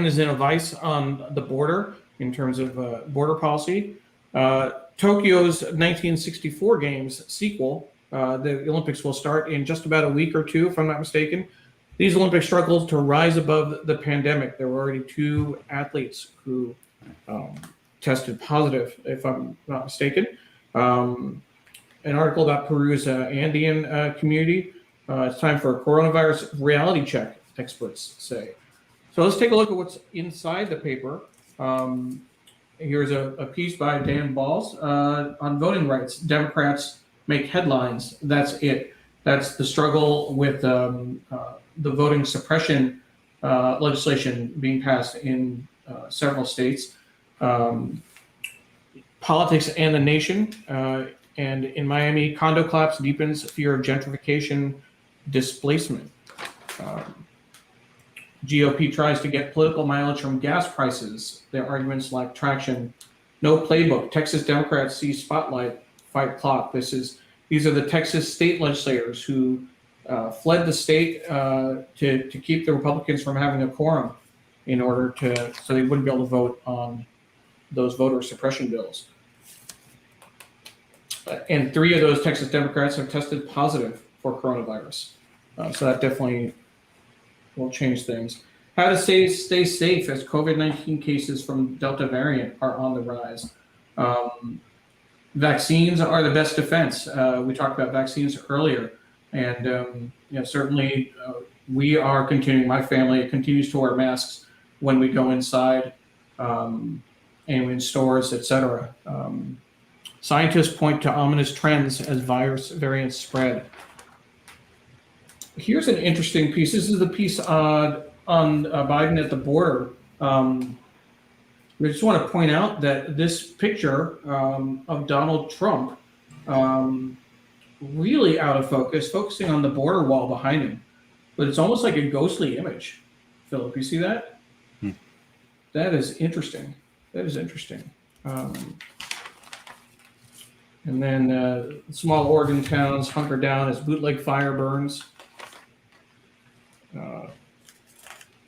Speaker 1: is in a vice on the border in terms of border policy. Tokyo's 1964 Games sequel, the Olympics will start in just about a week or two, if I'm not mistaken. These Olympics struggled to rise above the pandemic. There were already 2 athletes who tested positive, if I'm not mistaken. An article about Peru's Andean community. It's time for a coronavirus reality check, experts say. So let's take a look at what's inside the paper. Here's a piece by Dan Balls on voting rights. Democrats make headlines. That's it. That's the struggle with the voting suppression legislation being passed in several states. Politics and the nation. And in Miami, condo collapse deepens fear of gentrification displacement. GOP tries to get political mileage from gas prices. Their arguments lack traction. No playbook. Texas Democrats see spotlight, fight clock. These are the Texas state legislators who fled the state to keep the Republicans from having a quorum so they wouldn't be able to vote on those voter suppression bills. And 3 of those Texas Democrats have tested positive for coronavirus. So that definitely will change things. How to stay safe as COVID-19 cases from Delta variant are on the rise. Vaccines are the best defense. We talked about vaccines earlier. And certainly we are continuing, my family continues to wear masks when we go inside and in stores, etc. Scientists point to ominous trends as virus variants spread. Here's an interesting piece. This is the piece on Biden at the border. We just want to point out that this picture of Donald Trump really out of focus, focusing on the border wall behind him. But it's almost like a ghostly image. Philip, you see that? That is interesting. That is interesting. And then small Oregon towns hunker down as bootleg fire burns. A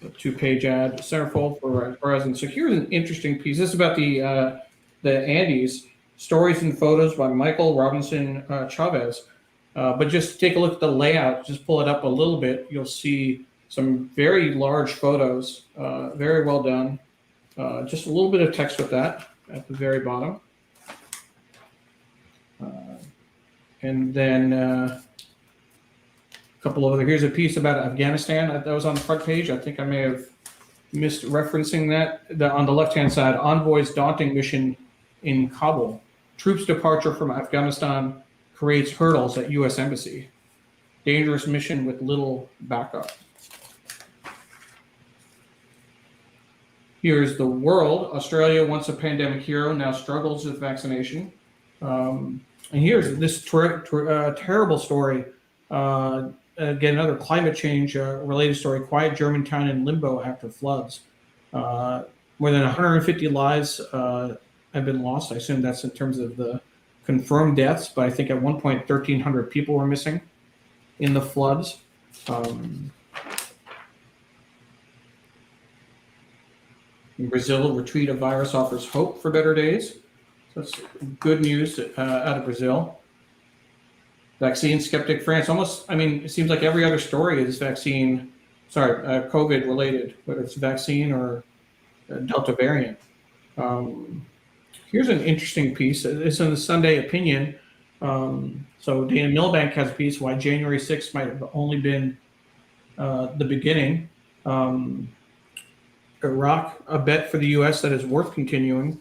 Speaker 1: 2-page ad, centerfold for Horizon. So here's an interesting piece. This is about the Andes. Stories and photos by Michael Robinson Chavez. But just take a look at the layout. Just pull it up a little bit. You'll see some very large photos. Very well done. Just a little bit of text with that at the very bottom. And then a couple over there. Here's a piece about Afghanistan that was on the front page. I think I may have missed referencing that. On the left-hand side, envoy's daunting mission in Kabul. Troops' departure from Afghanistan creates hurdles at U.S. Embassy. Dangerous mission with little backup. Here's the world. Australia, once a pandemic hero, now struggles with vaccination. And here's this terrible story. Again, another climate change related story. Quiet German town in limbo after floods. More than 150 lives have been lost. I assume that's in terms of the confirmed deaths, but I think at one point 1,300 people were missing in the floods. In Brazil, retreat of virus offers hope for better days. So that's good news out of Brazil. Vaccine skeptic France. Almost, I mean, it seems like every other story is COVID related, whether it's vaccine or Delta variant. Here's an interesting piece. It's in the Sunday Opinion. So Dana Milbank has a piece why January 6th might have only been the beginning. Iraq, a bet for the U.S. that is worth continuing.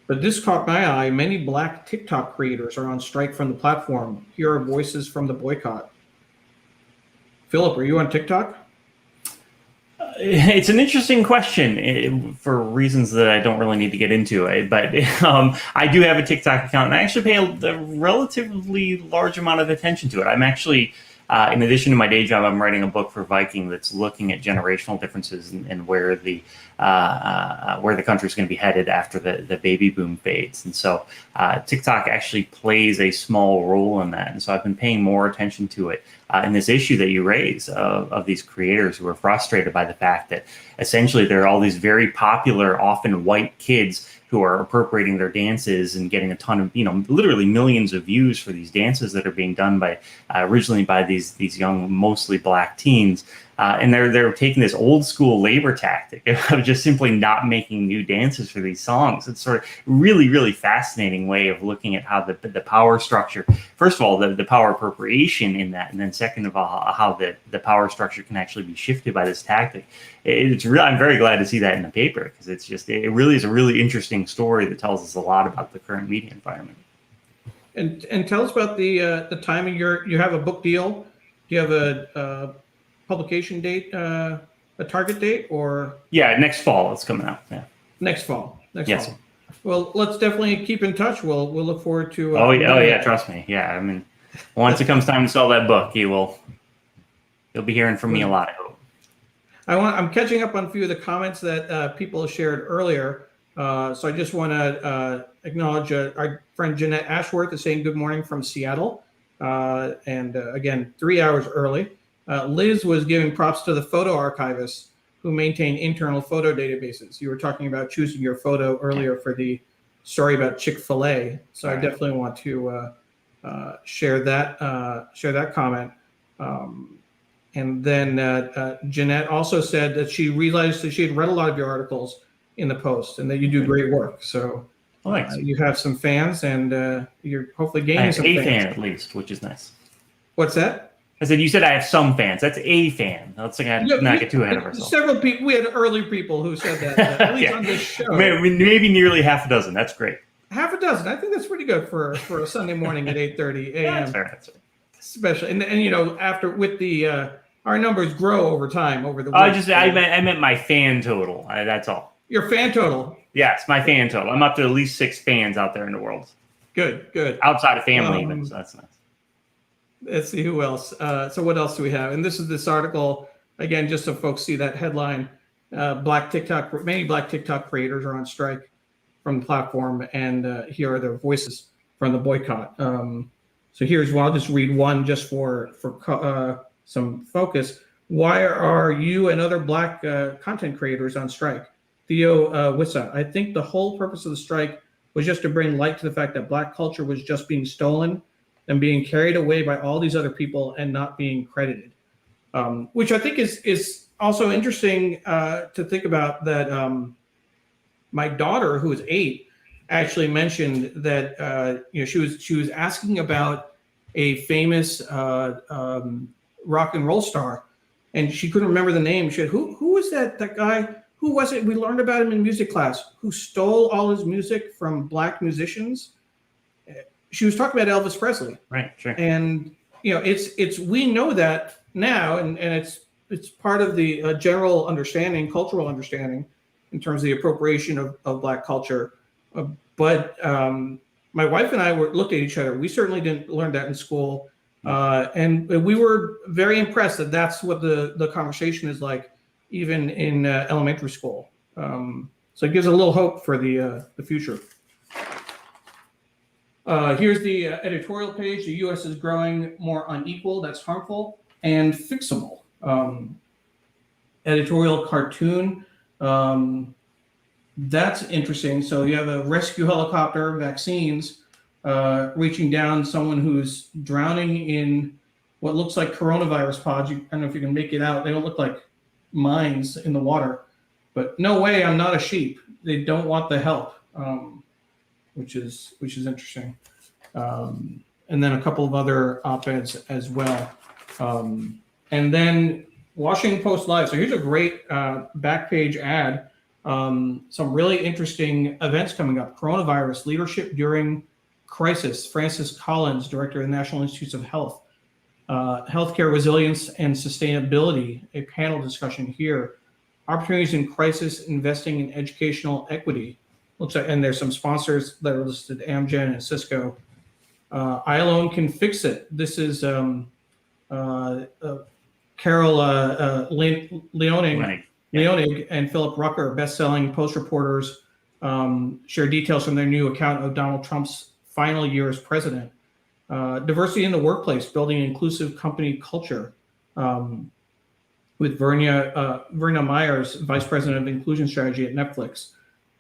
Speaker 1: But this caught my eye. Many Black TikTok creators are on strike from the platform. Here are voices from the boycott. Philip, are you on TikTok?
Speaker 2: It's an interesting question for reasons that I don't really need to get into. But I do have a TikTok account, and I actually pay a relatively large amount of attention to it. I'm actually, in addition to my day job, I'm writing a book for Viking that's looking at generational differences and where the country is going to be headed after the baby boom fades. And so TikTok actually plays a small role in that. And so I've been paying more attention to it. In this issue that you raise of these creators who are frustrated by the fact that essentially there are all these very popular, often white kids who are appropriating their dances and getting a ton of, literally millions of views for these dances that are being done by originally by these young, mostly Black teens. And they're taking this old school labor tactic of just simply not making new dances for these songs. It's sort of really, really fascinating way of looking at how the power structure, first of all, the power appropriation in that, and then second of all, how the power structure can actually be shifted by this tactic. I'm very glad to see that in the paper because it really is a really interesting story that tells us a lot about the current media environment.
Speaker 1: And tell us about the timing. You have a book deal. Do you have a publication date, a target date, or? Yeah,
Speaker 2: next fall it's coming out. Yeah.
Speaker 1: Next fall.
Speaker 2: Yes.
Speaker 1: Fall. Well, let's definitely keep in touch. We'll look forward to.
Speaker 2: Oh yeah, trust me. Yeah, I mean, once it comes time to sell that book, you'll be hearing from me a lot. I hope.
Speaker 1: I'm catching up on a few of the comments that people shared earlier. So I just want to acknowledge our friend Jeanette Ashworth is saying good morning from Seattle, and again 3 hours early. Liz was giving props to the photo archivists who maintain internal photo databases. You were talking about choosing your photo earlier for the story about Chick-fil-A. So I definitely want to share that comment. And then Jeanette also said that she realized that she had read a lot of your articles in the Post and that you do great work. So you have some fans and you're hopefully gaining some fans.
Speaker 2: A fan at least, which is nice.
Speaker 1: What's that?
Speaker 2: I said, you said I have some fans. That's a fan. Let's not get too ahead of ourselves.
Speaker 1: Several people, we had early people who said that, at least on this show.
Speaker 2: Maybe nearly half a dozen. That's great.
Speaker 1: Half a dozen. I think that's pretty good for a Sunday morning at 8:30 a.m.
Speaker 2: That's fair.
Speaker 1: Especially, and after with the our numbers grow over time over the week.
Speaker 2: I meant my fan total. That's all.
Speaker 1: Your fan total.
Speaker 2: Yes, my fan total. I'm up to at least 6 fans out there in the world.
Speaker 1: Good.
Speaker 2: Outside of family, even. So that's nice.
Speaker 1: Let's see who else. So what else do we have? And this article, again, just so folks see that headline, many black TikTok creators are on strike from the platform, and here are their voices from the boycott. So here's one. I'll just read one just for some focus. Why are you and other black content creators on strike? Theo Wissa, I think the whole purpose of the strike was just to bring light to the fact that black culture was just being stolen and being carried away by all these other people and not being credited, which I think is also interesting to think about. That my daughter, who is 8, actually mentioned that she was asking about a famous rock and roll star, and she couldn't remember the name. She said, "Who was that guy? Who was it? We learned about him in music class. Who stole all his music from black musicians?" She was talking about Elvis Presley,
Speaker 2: right? Sure.
Speaker 1: And it's we know that now, and it's part of the general understanding, cultural understanding, in terms of the appropriation of black culture. But my wife and I looked at each other. We certainly didn't learn that in school, and we were very impressed that that's what the conversation is like, even in elementary school. So it gives a little hope for the future. Here's the editorial page. The U.S. is growing more unequal. That's harmful and fixable. Editorial cartoon. That's interesting. So you have a rescue helicopter, vaccines, reaching down someone who's drowning in what looks like coronavirus pods. I don't know if you can make it out. They don't look like mines in the water. But no way, I'm not a sheep. They don't want the help. Which is interesting, and then a couple of other op-eds as well, and then Washington Post Live. So here's a great back page ad. Some really interesting events coming up. Coronavirus leadership during crisis. Francis Collins, director of the National Institutes of Health. Healthcare resilience and sustainability. A panel discussion here. Opportunities in crisis. Investing in educational equity. Looks like, and there's some sponsors that are listed: Amgen and Cisco. I Alone Can Fix It. This is Carol Leonig and Philip Rucker, best-selling Post reporters, share details from their new account of Donald Trump's final year as president. Diversity in the workplace, building inclusive company culture, with Verna Myers, vice president of inclusion strategy at Netflix.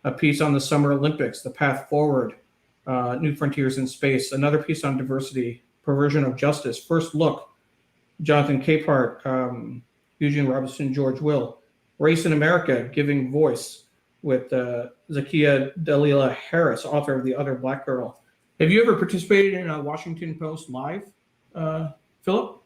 Speaker 1: A piece on the Summer Olympics, the path forward, new frontiers in space. Another piece on diversity, perversion of justice. First look, Jonathan Capehart, Eugene Robinson, George Will. Race in America, giving voice, with Zakiya Dalila Harris, author of The Other Black Girl. Have you ever participated in a Washington Post Live, Philip?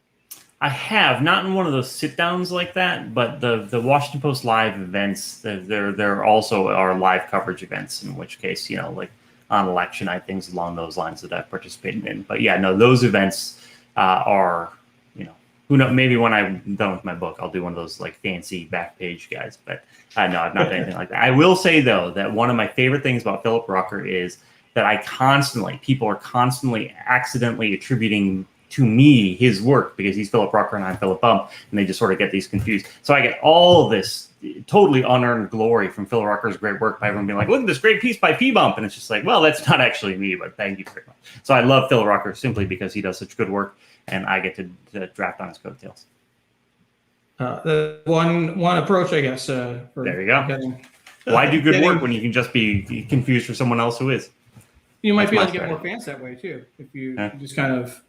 Speaker 2: I have, not in one of those sit downs like that, but the Washington Post Live events, there also are live coverage events, in which case, like on election night, things along those lines that I've participated in. But yeah, no, those events are, who knows, maybe when I'm done with my book, I'll do one of those like fancy back page guys. But no, I've not done anything like that. I will say, though, that one of my favorite things about Philip Rucker is that people are constantly accidentally attributing to me his work, because he's Philip Rucker and I'm Philip Bump, and they just sort of get these confused. So I get all this totally unearned glory from Phil Rucker's great work by everyone being like, look at this great piece by P Bump, and it's just like, well, that's not actually me, but thank you very much. So I love Phil Rucker simply because he does such good work, and I get to draft on his coattails.
Speaker 1: The one approach, I guess. There
Speaker 2: you go. Why do good work when you can just be confused for someone else who is?
Speaker 1: You might be able to get more fans that way too, if you just kind of.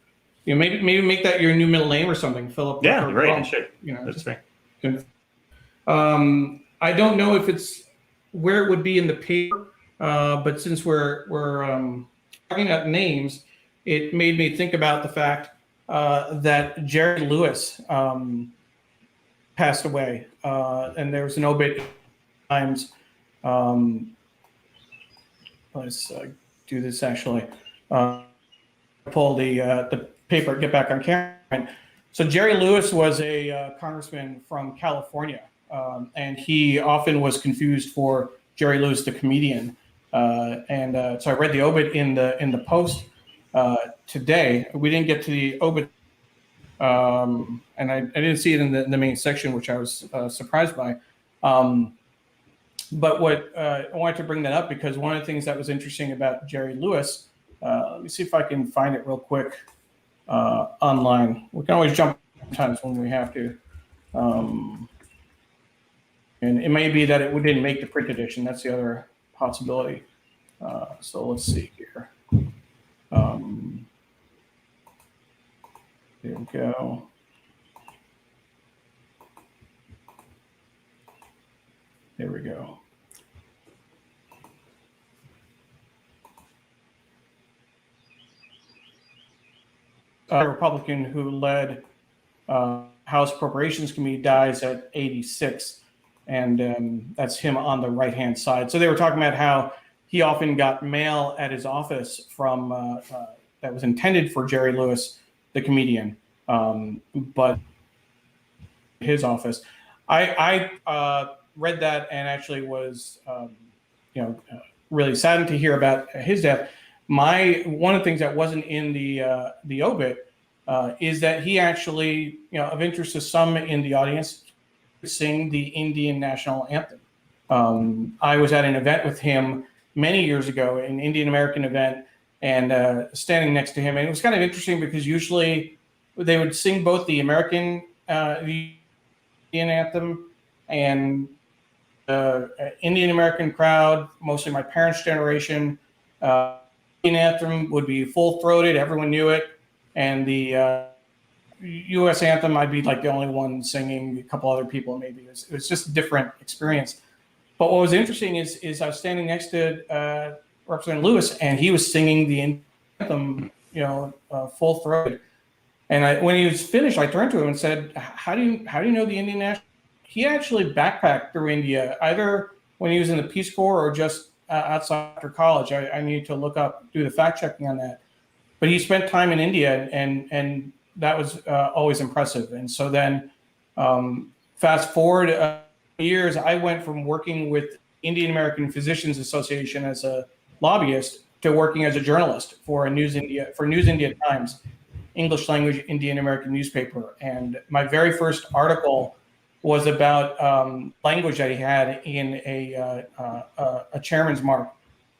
Speaker 1: Maybe make that your new middle name or something, Philip.
Speaker 2: Yeah, right. Sure. That's right.
Speaker 1: I don't know if it's where it would be in the paper, but since we're talking about names, it made me think about the fact that Jerry Lewis passed away, and there was an obit Times. Let's do this actually. Pull the paper, get back on camera. So Jerry Lewis was a congressman from California, and he often was confused for Jerry Lewis, the comedian. So I read the obit in the Post today. We didn't get to the obit, and I didn't see it in the main section, which I was surprised by. But what I wanted to bring that up because one of the things that was interesting about Jerry Lewis, let me see if I can find it real quick online. We can always jump sometimes when we have to. And it may be that it didn't make the print edition. That's the other possibility. So let's see here. There we go. There we go. A Republican who led House Appropriations Committee dies at 86, and that's him on the right-hand side. So they were talking about how he often got mail at his office from that was intended for Jerry Lewis, the comedian, but his office. I read that and actually was, really saddened to hear about his death. One of the things that wasn't in the obit is that he actually, of interest to some in the audience, sing the Indian national anthem. I was at an event with him many years ago, an Indian American event, and standing next to him, and it was kind of interesting because usually they would sing both the American the Indian anthem and Indian American crowd, mostly my parents' generation. Indian anthem would be full-throated, everyone knew it, and the U.S. anthem, I'd be like the only one singing, a couple other people maybe. It was just a different experience. But what was interesting is I was standing next to Representative Lewis, and he was singing the anthem, full-throated. And when he was finished, I turned to him and said, "How do you know the Indian national?" He actually backpacked through India, either when he was in the Peace Corps or just outside after college. I need to do the fact checking on that. But he spent time in India, and that was always impressive. And so then, fast forward years, I went from working with Indian American Physicians Association as a lobbyist to working as a journalist for News India Times, English language Indian American newspaper. And my very first article was about language that he had in a chairman's mark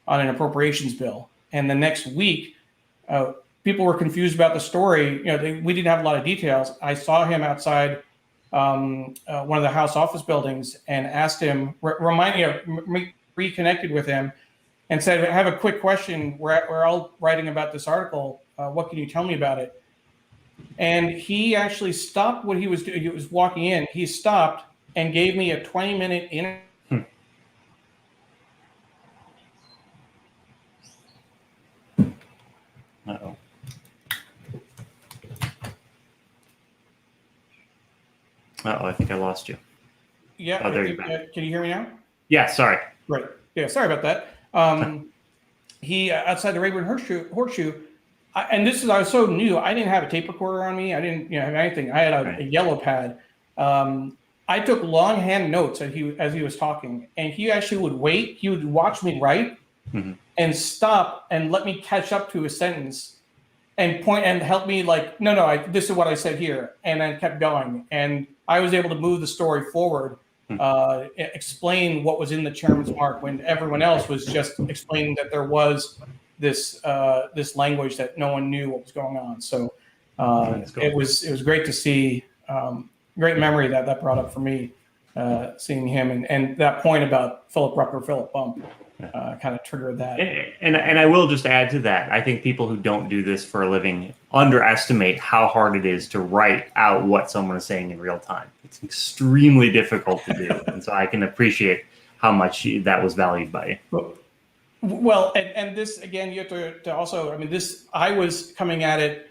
Speaker 1: on an appropriations bill. And the next week, people were confused about the story. We didn't have a lot of details. I saw him outside one of the House office buildings and asked him, reconnected with him, and said, "I have a quick question. We're all writing about this article. What can you tell me about it?" And he actually stopped what he was doing. He was walking in. He stopped and gave me a 20-minute interview.
Speaker 2: Uh-oh. I think I lost you.
Speaker 1: Yeah.
Speaker 2: Oh, there you're back.
Speaker 1: Can you hear me now?
Speaker 2: Yeah, sorry.
Speaker 1: Right. Yeah, sorry about that. He, outside the Rayburn Horseshoe, I was so new. I didn't have a tape recorder on me. I didn't have anything. I had a yellow pad. I took longhand notes as he was talking, and he actually would wait. He would watch me write and stop and let me catch up to a sentence and point and help me like, no, this is what I said here, and then kept going. And I was able to move the story forward, explain what was in the chairman's mark when everyone else was just explaining that there was this language that no one knew what was going on. So it was great to see. Great memory that brought up for me, seeing him and that point about Philip Bump kind of triggered that.
Speaker 2: And I will just add to that. I think people who don't do this for a living underestimate how hard it is to write out what someone is saying in real time. It's extremely difficult to do, and so I can appreciate how much that was valued by you.
Speaker 1: Well, and this again, you have to also. I mean, I was coming at it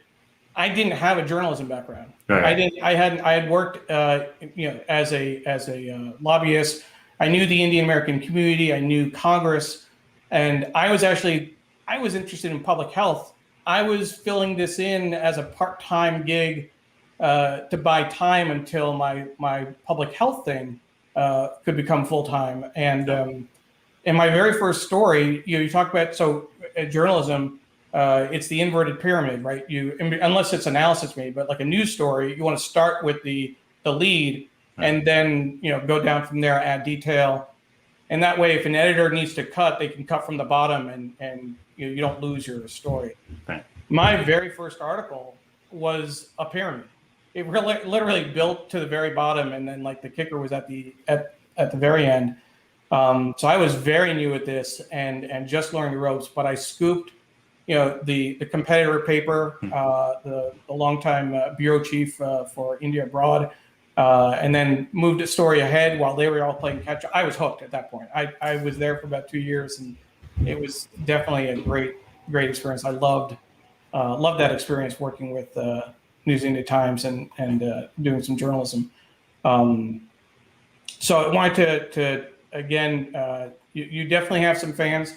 Speaker 1: I didn't have a journalism background.
Speaker 2: Right.
Speaker 1: I had worked, as a lobbyist. I knew the Indian American community. I knew Congress, and I was interested in public health. I was filling this in as a part-time gig to buy time until my public health thing could become full-time. And in my very first story, you talk about journalism. It's the inverted pyramid, right? Unless it's analysis made, but like a news story, you want to start with the lead, and then go down from there, add detail, and that way, if an editor needs to cut, they can cut from the bottom, and you don't lose your story.
Speaker 2: Right.
Speaker 1: My very first article was a pyramid. It literally built to the very bottom, and then like the kicker was at the very end. So I was very new at this and just learning the ropes, but I scooped the competitor paper, the longtime bureau chief for India Abroad, and then moved a story ahead while they were all playing catch up. I was hooked at that point. I was there for about 2 years, and it was definitely a great experience. I loved that experience working with News India Times and doing some journalism. So I wanted to again, you definitely have some fans.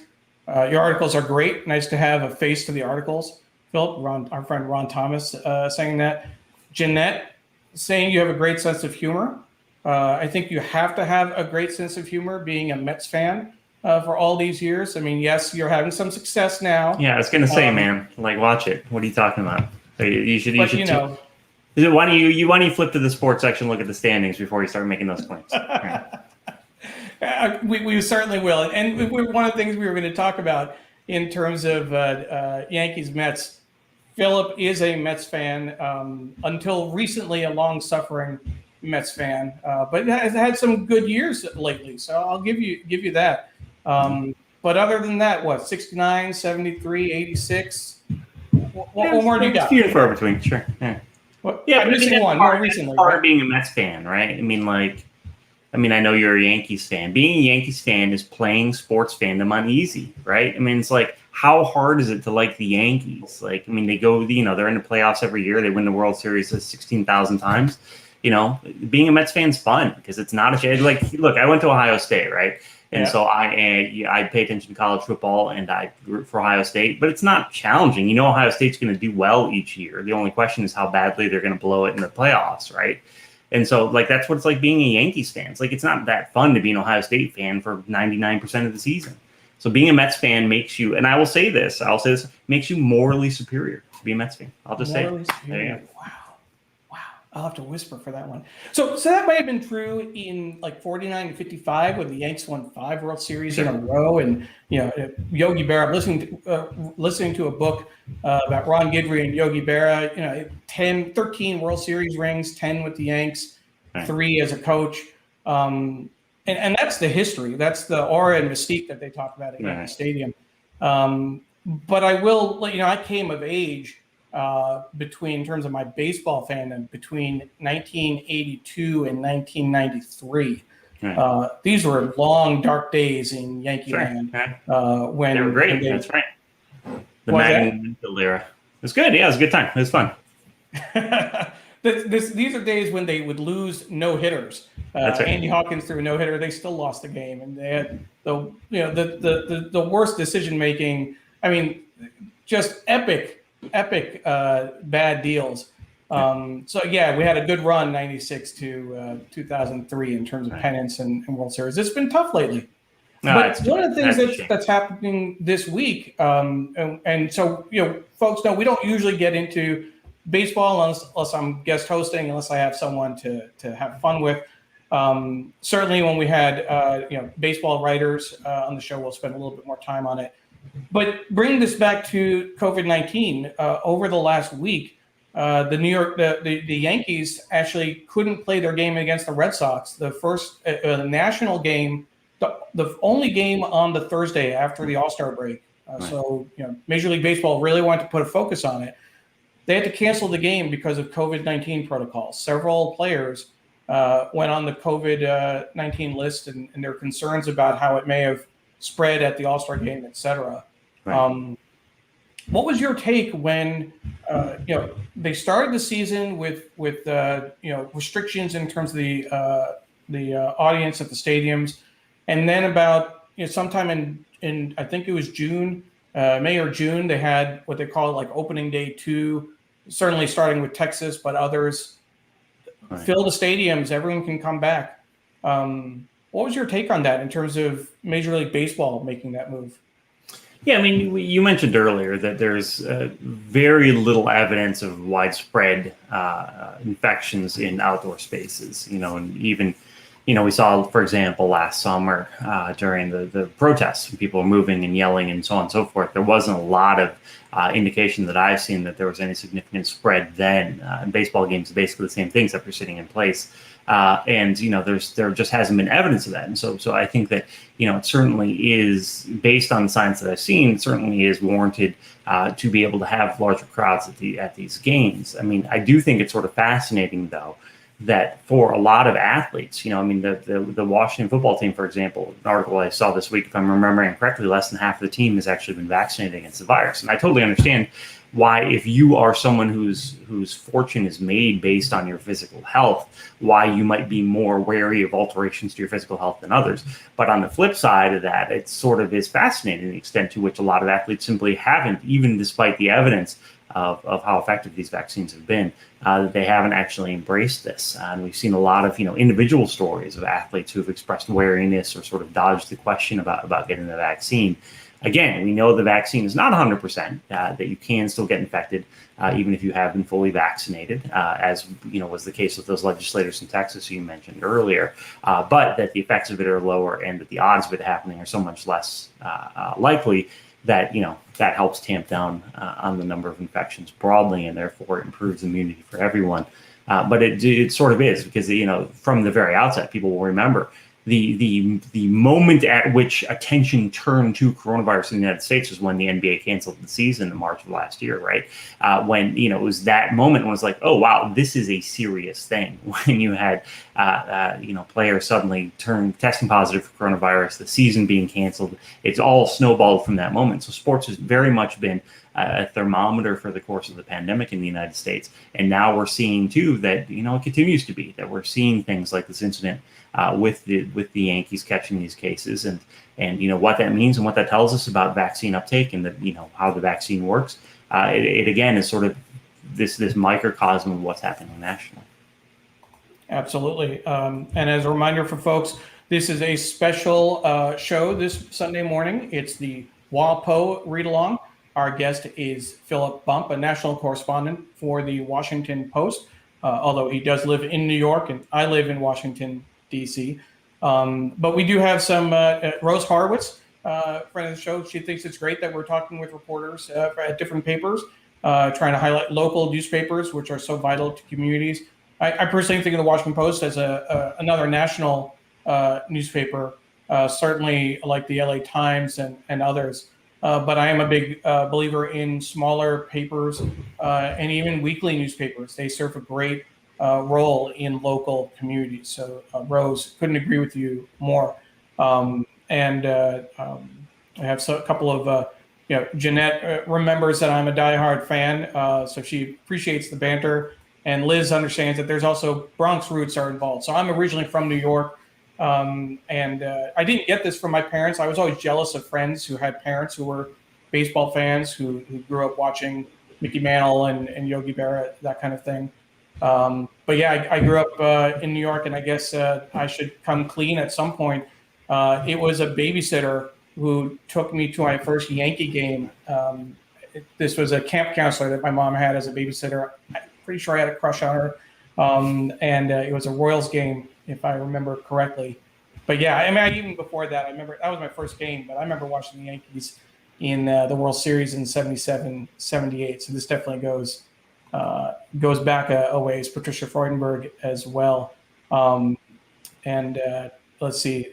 Speaker 1: Your articles are great. Nice to have a face to the articles. Philip, our friend Ron Thomas saying that. Jeanette saying you have a great sense of humor. I think you have to have a great sense of humor being a Mets fan for all these years. I mean, yes, you're having some success now.
Speaker 2: Yeah, I was gonna say, man, like, watch it. What are you talking about? You should. Why don't you flip to the sports section, look at the standings before you start making those claims?
Speaker 1: Right. We certainly will. And one of the things we were going to talk about in terms of Yankees Mets, Philip is a Mets fan, until recently a long-suffering Mets fan, but has had some good years lately. So I'll give you that. But other than that, 69, 73, 86? What more do you got?
Speaker 2: Few and far between, sure. Yeah.
Speaker 1: Well, yeah, I'm missing one more recently.
Speaker 2: Part of being a Mets fan, right? I mean, I know you're a Yankees fan. Being a Yankees fan is playing sports fandom uneasy, right? I mean, it's like, how hard is it to like the Yankees? Like, I mean, they go, they're in the playoffs every year. They win the World Series 16,000 times. Being a Mets fan is fun because it's not like, look, I went to Ohio State, right? And so I pay attention to college football and I root for Ohio State, but it's not challenging. Ohio State's going to do well each year. The only question is how badly they're going to blow it in the playoffs, right? And so, like, that's what it's like being a Yankees fan. It's like, it's not that fun to be an Ohio State fan for 99% of the season. So being a Mets fan makes you, and I'll say this, makes you morally superior to be a Mets fan. I'll just say it. There you go.
Speaker 1: Wow. I'll have to whisper for that one. So that might have been true in like 49 and 55 when the Yanks won 5 World Series in a row. And, Yogi Berra, listening to a book about Ron Guidry and Yogi Berra, 13 World Series rings, 10 with the Yanks, 3 as a coach. And that's the history. That's the aura and mystique that they talk about at Yankee Stadium. But I will let you know, I came of age in terms of my baseball fandom, between 1982 and 1993. These were long, dark days in Yankee land. When
Speaker 2: they were great. That's right. The Magnum era. It was good. Yeah, it was a good time. It was fun.
Speaker 1: These are days when they would lose no hitters.
Speaker 2: That's right.
Speaker 1: Andy Hawkins threw a no hitter. They still lost the game, and they had the worst decision making. I mean, just epic bad deals. So yeah, we had a good run 96 to 2003 in terms of pennants and World Series. It's been tough lately. But one of the things that's happening this week, and so folks know we don't usually get into baseball unless I'm guest hosting, unless I have someone to have fun with. Certainly when we had baseball writers on the show, we'll spend a little bit more time on it. But bringing this back to COVID-19, over the last week, the Yankees actually couldn't play their game against the Red Sox. The first national game, the only game on the Thursday after the All-Star break. So Major League Baseball really wanted to put a focus on it. They had to cancel the game because of COVID-19 protocols. Several players went on the COVID-19 list, and there are concerns about how it may have spread at the All-Star game, et cetera. What was your take when they started the season with restrictions in terms of the audience at the stadiums, and then about sometime in I think it was June, May or June, they had what they call like opening day 2, certainly starting with Texas, but others fill the stadiums. Everyone can come back. What was your take on that in terms of Major League Baseball making that move?
Speaker 2: Yeah, I mean, you mentioned earlier that there's very little evidence of widespread infections in outdoor spaces, and even, we saw, for example, last summer during the protests, when people were moving and yelling and so on and so forth, there wasn't a lot of indication that I've seen that there was any significant spread then. Baseball games are basically the same things that were sitting in place. And there just hasn't been evidence of that, and so I think that it certainly is, based on the science that I've seen, it certainly is warranted to be able to have larger crowds at these games. I mean, I do think it's sort of fascinating though that for a lot of athletes, the Washington football team, for example, an article I saw this week, if I'm remembering correctly, less than half of the team has actually been vaccinated against the virus, and I totally understand why, if you are someone whose fortune is made based on your physical health, why you might be more wary of alterations to your physical health than others. But on the flip side of that, it sort of is fascinating the extent to which a lot of athletes simply haven't, even despite the evidence of how effective these vaccines have been, that they haven't actually embraced this. And we've seen a lot of individual stories of athletes who have expressed wariness or sort of dodged the question about getting the vaccine. Again, we know the vaccine is not 100%, that you can still get infected even if you have been fully vaccinated, as was the case with those legislators in Texas who you mentioned earlier, but that the effects of it are lower and that the odds of it happening are so much less likely that that helps tamp down on the number of infections broadly, and therefore improves immunity for everyone. But it sort of is, because from the very outset, people will remember the moment at which attention turned to coronavirus in the United States was when the NBA canceled the season in March of last year, right? When it was that moment when it was like, oh wow, this is a serious thing. When you had players suddenly testing positive for coronavirus, the season being canceled, it's all snowballed from that moment. So sports has very much been a thermometer for the course of the pandemic in the United States, and now we're seeing too that it continues to be, that we're seeing things like this incident with the Yankees catching these cases, and what that means and what that tells us about vaccine uptake and how the vaccine works. It again is sort of this microcosm of what's happening nationally.
Speaker 1: Absolutely, and as a reminder for folks, this is a special show this Sunday morning. It's the WAPO read along. Our guest is Philip Bump, a national correspondent for the Washington Post, although he does live in New York and I live in Washington, D.C. But we do have some Rose Horowitz, friend of the show. She thinks it's great that we're talking with reporters at different papers, trying to highlight local newspapers, which are so vital to communities. I personally think of the Washington Post as another national newspaper, certainly like the LA Times and others. But I am a big believer in smaller papers and even weekly newspapers. They serve a great role in local communities. So Rose, couldn't agree with you more. I have a couple of, Jeanette remembers that I'm a diehard fan, so she appreciates the banter. And Liz understands that there's also Bronx roots are involved. So I'm originally from New York. I didn't get this from my parents. I was always jealous of friends who had parents who were baseball fans, who grew up watching Mickey Mantle and Yogi Berra, that kind of thing. But yeah, I grew up in New York, and I guess I should come clean at some point. It was a babysitter who took me to my first Yankee game. This was a camp counselor that my mom had as a babysitter. I'm pretty sure I had a crush on her. It was a Royals game, if I remember correctly. But yeah, I mean, even before that, I remember that was my first game, but I remember watching the Yankees in the World Series in 77, 78. So this definitely goes back a ways. Patricia Freudenberg as well. Let's see,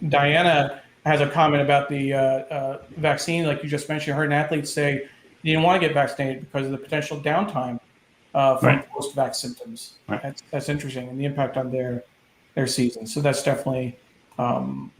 Speaker 1: Diana has a comment about the vaccine. Like you just mentioned, I heard an athlete say they didn't want to get vaccinated because of the potential downtime from post-vax symptoms. Right. That's interesting, and the impact on their season. So that's definitely, and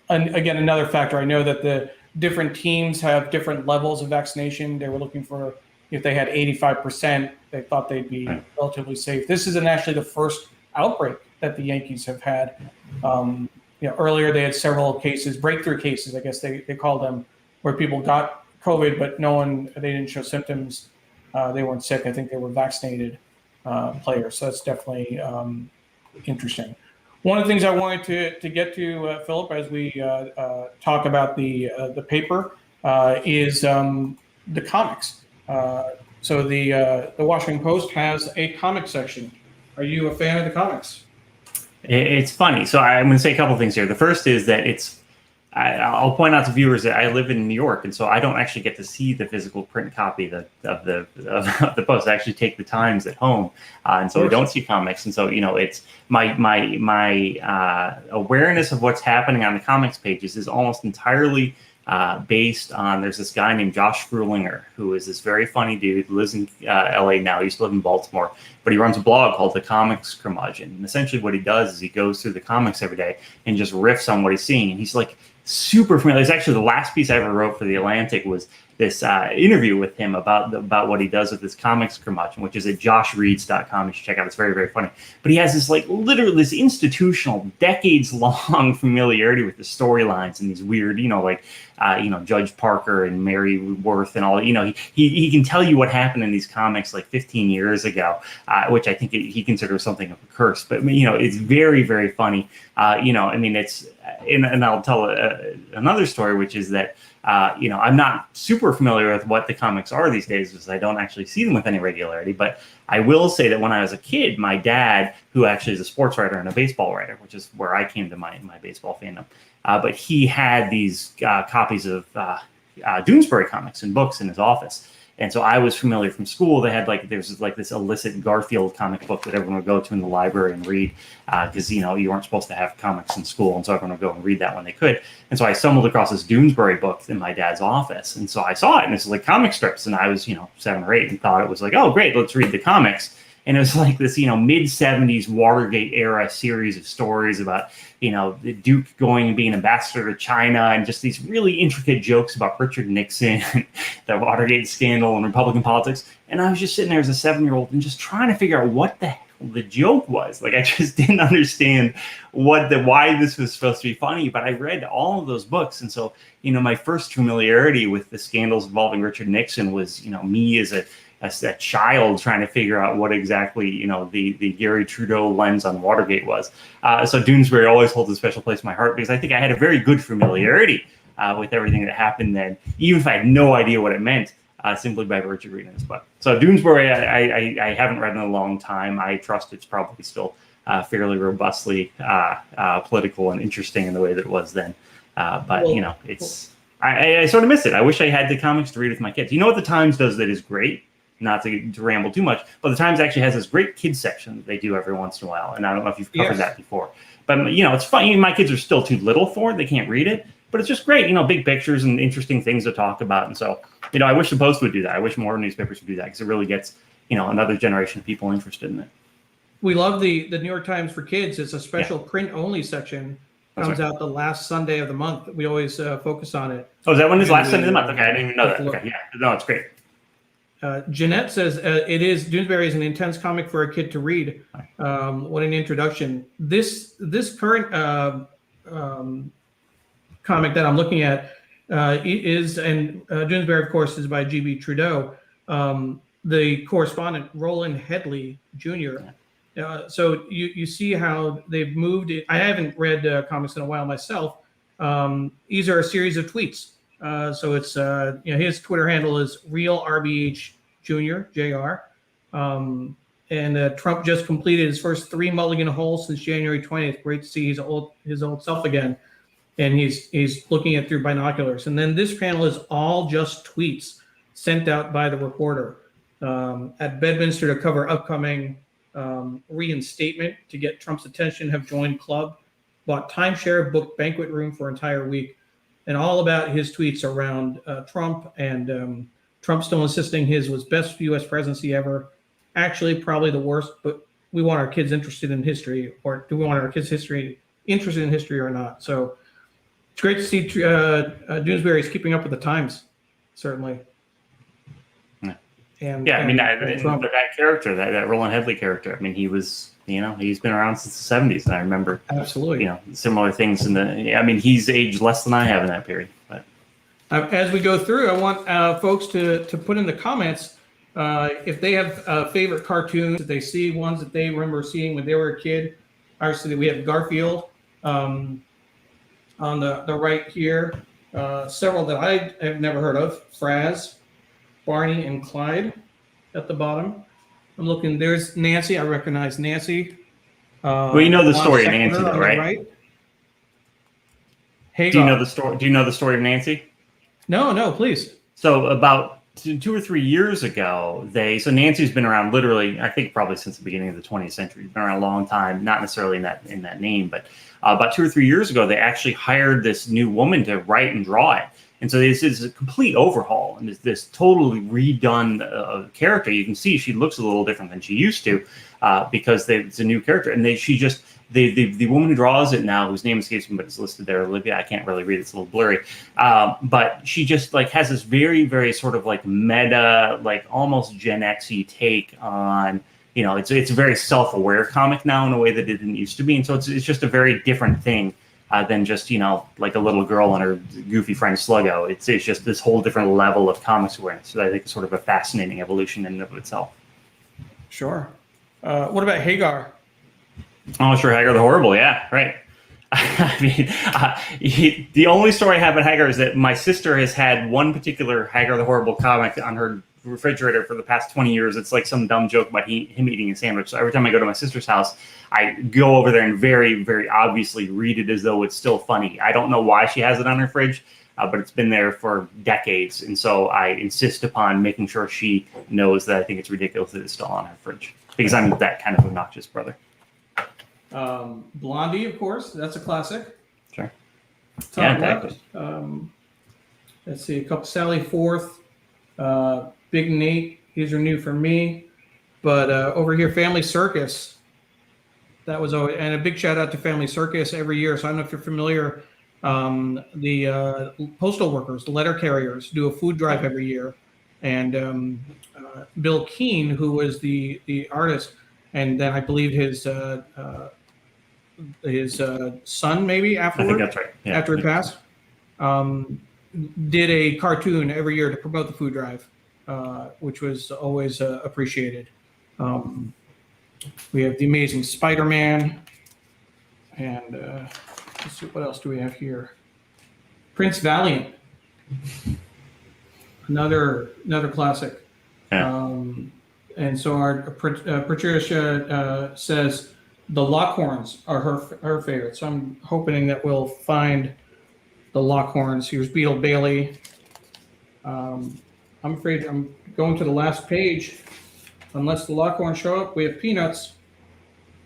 Speaker 1: again, another factor. I know that different teams have different levels of vaccination. They were looking for, if they had 85%, they thought they'd be relatively safe. This isn't actually the first outbreak that the Yankees have had. Earlier they had several cases, breakthrough cases, I guess they called them, where people got COVID, but they didn't show symptoms. They weren't sick. I think they were vaccinated players. So that's definitely interesting. One of the things I wanted to get to, Philip, as we talk about the paper, is the comics. So the Washington Post has a comic section. Are you a fan of the comics?
Speaker 2: It's funny. So I'm going to say a couple things here. The first is that I'll point out to viewers that I live in New York, and so I don't actually get to see the physical print copy of the Post. I actually take the Times at home, and so I don't see comics. And so it's my awareness of what's happening on the comics pages is almost entirely based on, there's this guy named Josh Frulinger, who is this very funny dude, lives in LA now. He used to live in Baltimore, but he runs a blog called The Comics Curmudgeon. And essentially what he does is he goes through the comics every day and just riffs on what he's seeing. And he's like super familiar. It's actually the last piece I ever wrote for The Atlantic was this interview with him about what he does with this Comics Curmudgeon, which is at joshreads.com. You should check out. It's very, very funny. But he has this literally this institutional, decades-long familiarity with the storylines and these weird, Judge Parker and Mary Worth and all. He can tell you what happened in these comics 15 years ago, which I think he considers something of a curse. But it's very, very funny. It's and I'll tell another story, which is that. I'm not super familiar with what the comics are these days because I don't actually see them with any regularity. But I will say that when I was a kid, my dad, who actually is a sports writer and a baseball writer, which is where I came to my baseball fandom, but he had these copies of Doonesbury comics and books in his office. And so I was familiar from school. They had there's this illicit Garfield comic book that everyone would go to in the library and read because you weren't supposed to have comics in school, and so everyone would go and read that when they could. And so I stumbled across this Doonesbury book in my dad's office, and so I saw it, and it's comic strips, and I was 7 or 8 and thought it was oh great, let's read the comics. And it was this mid-70s Watergate era series of stories about the Duke going and being ambassador to China, and just these really intricate jokes about Richard Nixon, the Watergate scandal, and Republican politics. And I was just sitting there as a 7-year-old and just trying to figure out what the hell the joke was. I just didn't understand why this was supposed to be funny. But I read all of those books, and so my first familiarity with the scandals involving Richard Nixon was me as a child trying to figure out what exactly the Gary Trudeau lens on Watergate was. So Doonesbury always holds a special place in my heart because I think I had a very good familiarity with everything that happened then, even if I had no idea what it meant, simply by virtue of reading this book. So Doonesbury, I haven't read in a long time. I trust it's probably still fairly robustly political and interesting in the way that it was then. It's I sort of miss it. I wish I had the comics to read with my kids. You know what the Times does that is great? Not to ramble too much, but the Times actually has this great kids section that they do every once in a while. And I don't know if you've covered that before, but it's funny. My kids are still too little for it. They can't read it, but it's just great. Big pictures and interesting things to talk about. And so, I wish the Post would do that. I wish more newspapers would do that because it really gets, another generation of people interested in it.
Speaker 1: We love the New York Times for Kids. It's a special print only section. Comes out the last Sunday of the month. We always focus on it.
Speaker 2: Oh, is that when it's last Sunday of the month? Okay, I didn't even know that. Okay, yeah, no, it's great.
Speaker 1: Jeanette says Doonesbury is an intense comic for a kid to read. What an introduction! This current comic that I'm looking at is, and Doonesbury, of course, is by G.B. Trudeau. The correspondent, Roland Headley Jr. So you see how they've moved it. I haven't read comics in a while myself. These are a series of tweets. So it's his Twitter handle is RealRBH Jr. Jr. And Trump just completed his first 3 mulligan holes since January 20th. Great to see his old self again, and he's looking at through binoculars. And then this panel is all just tweets sent out by the reporter at Bedminster to cover upcoming reinstatement, to get Trump's attention. Have joined club, bought timeshare, booked banquet room for entire week. And all about his tweets around Trump, and Trump still insisting his was best U.S. presidency ever. Actually, probably the worst, but we want our kids interested in history, or do we want our kids interested in history or not? So It's great to see Doonesbury's keeping up with the times, certainly.
Speaker 2: Yeah.
Speaker 1: And
Speaker 2: yeah, I mean,
Speaker 1: Trump.
Speaker 2: that character, that Roland Headley character, I mean, he was, he's been around since the 70s. And I remember,
Speaker 1: absolutely,
Speaker 2: similar things he's aged less than I have in that period. But
Speaker 1: as we go through, I want folks to put in the comments if they have favorite cartoons, if they see ones that they remember seeing when they were a kid. Obviously, we have Garfield on the right here. Several that I have never heard of: Fraz, Barney, and Clyde at the bottom. I'm looking. There's Nancy. I recognize Nancy.
Speaker 2: Well, you know the story of Nancy, though, right?
Speaker 1: Hagar.
Speaker 2: Do you know the story? Do you know the story of Nancy?
Speaker 1: No, please.
Speaker 2: So about 2 or 3 years ago, so Nancy's been around literally, I think probably since the beginning of the 20th century. Been around a long time, not necessarily in that name, but about 2 or 3 years ago, they actually hired this new woman to write and draw it. And so this is a complete overhaul and this totally redone character. You can see she looks a little different than she used to because it's a new character. And the woman who draws it now, whose name escapes me, but it's listed there, Olivia, I can't really read it, it's a little blurry. But she just has this very, very sort of meta, almost Gen X-y take on, it's a very self-aware comic now in a way that it didn't used to be. And so it's just a very different thing than just, like a little girl and her goofy friend Sluggo. It's just this whole different level of comics awareness. So I think it's sort of a fascinating evolution in and of itself.
Speaker 1: Sure. What about Hagar?
Speaker 2: Oh, sure, Hagar the Horrible. Yeah, right. I mean, the only story I have about Hagar is that my sister has had one particular Hagar the Horrible comic on her refrigerator for the past 20 years. It's like some dumb joke about him eating a sandwich. So every time I go to my sister's house, I go over there and very, very obviously read it as though it's still funny. I don't know why she has it on her fridge, but it's been there for decades. And so I insist upon making sure she knows that I think it's ridiculous that it's still on her fridge because I'm that kind of obnoxious brother.
Speaker 1: Blondie, of course, that's a classic.
Speaker 2: Sure.
Speaker 1: Top left. Let's see, a couple. Sally Forth, Big Nate. These are new for me, but over here, Family Circus. That was always, and a big shout out to Family Circus every year. So I don't know if you're familiar. The postal workers, the letter carriers, do a food drive every year, and Bill Keane, who was the artist, and then I believe his son, maybe afterward.
Speaker 2: I think that's right. Yeah.
Speaker 1: After he passed, did a cartoon every year to promote the food drive, which was always appreciated. We have the Amazing Spider-Man, and let's see, what else do we have here? Prince Valiant, another classic.
Speaker 2: Yeah.
Speaker 1: And so our Patricia says the Lockhorns are her favorite. So I'm hoping that we'll find the Lockhorns. Here's Beetle Bailey. I'm afraid I'm going to the last page. Unless the Lockhorns show up, we have Peanuts.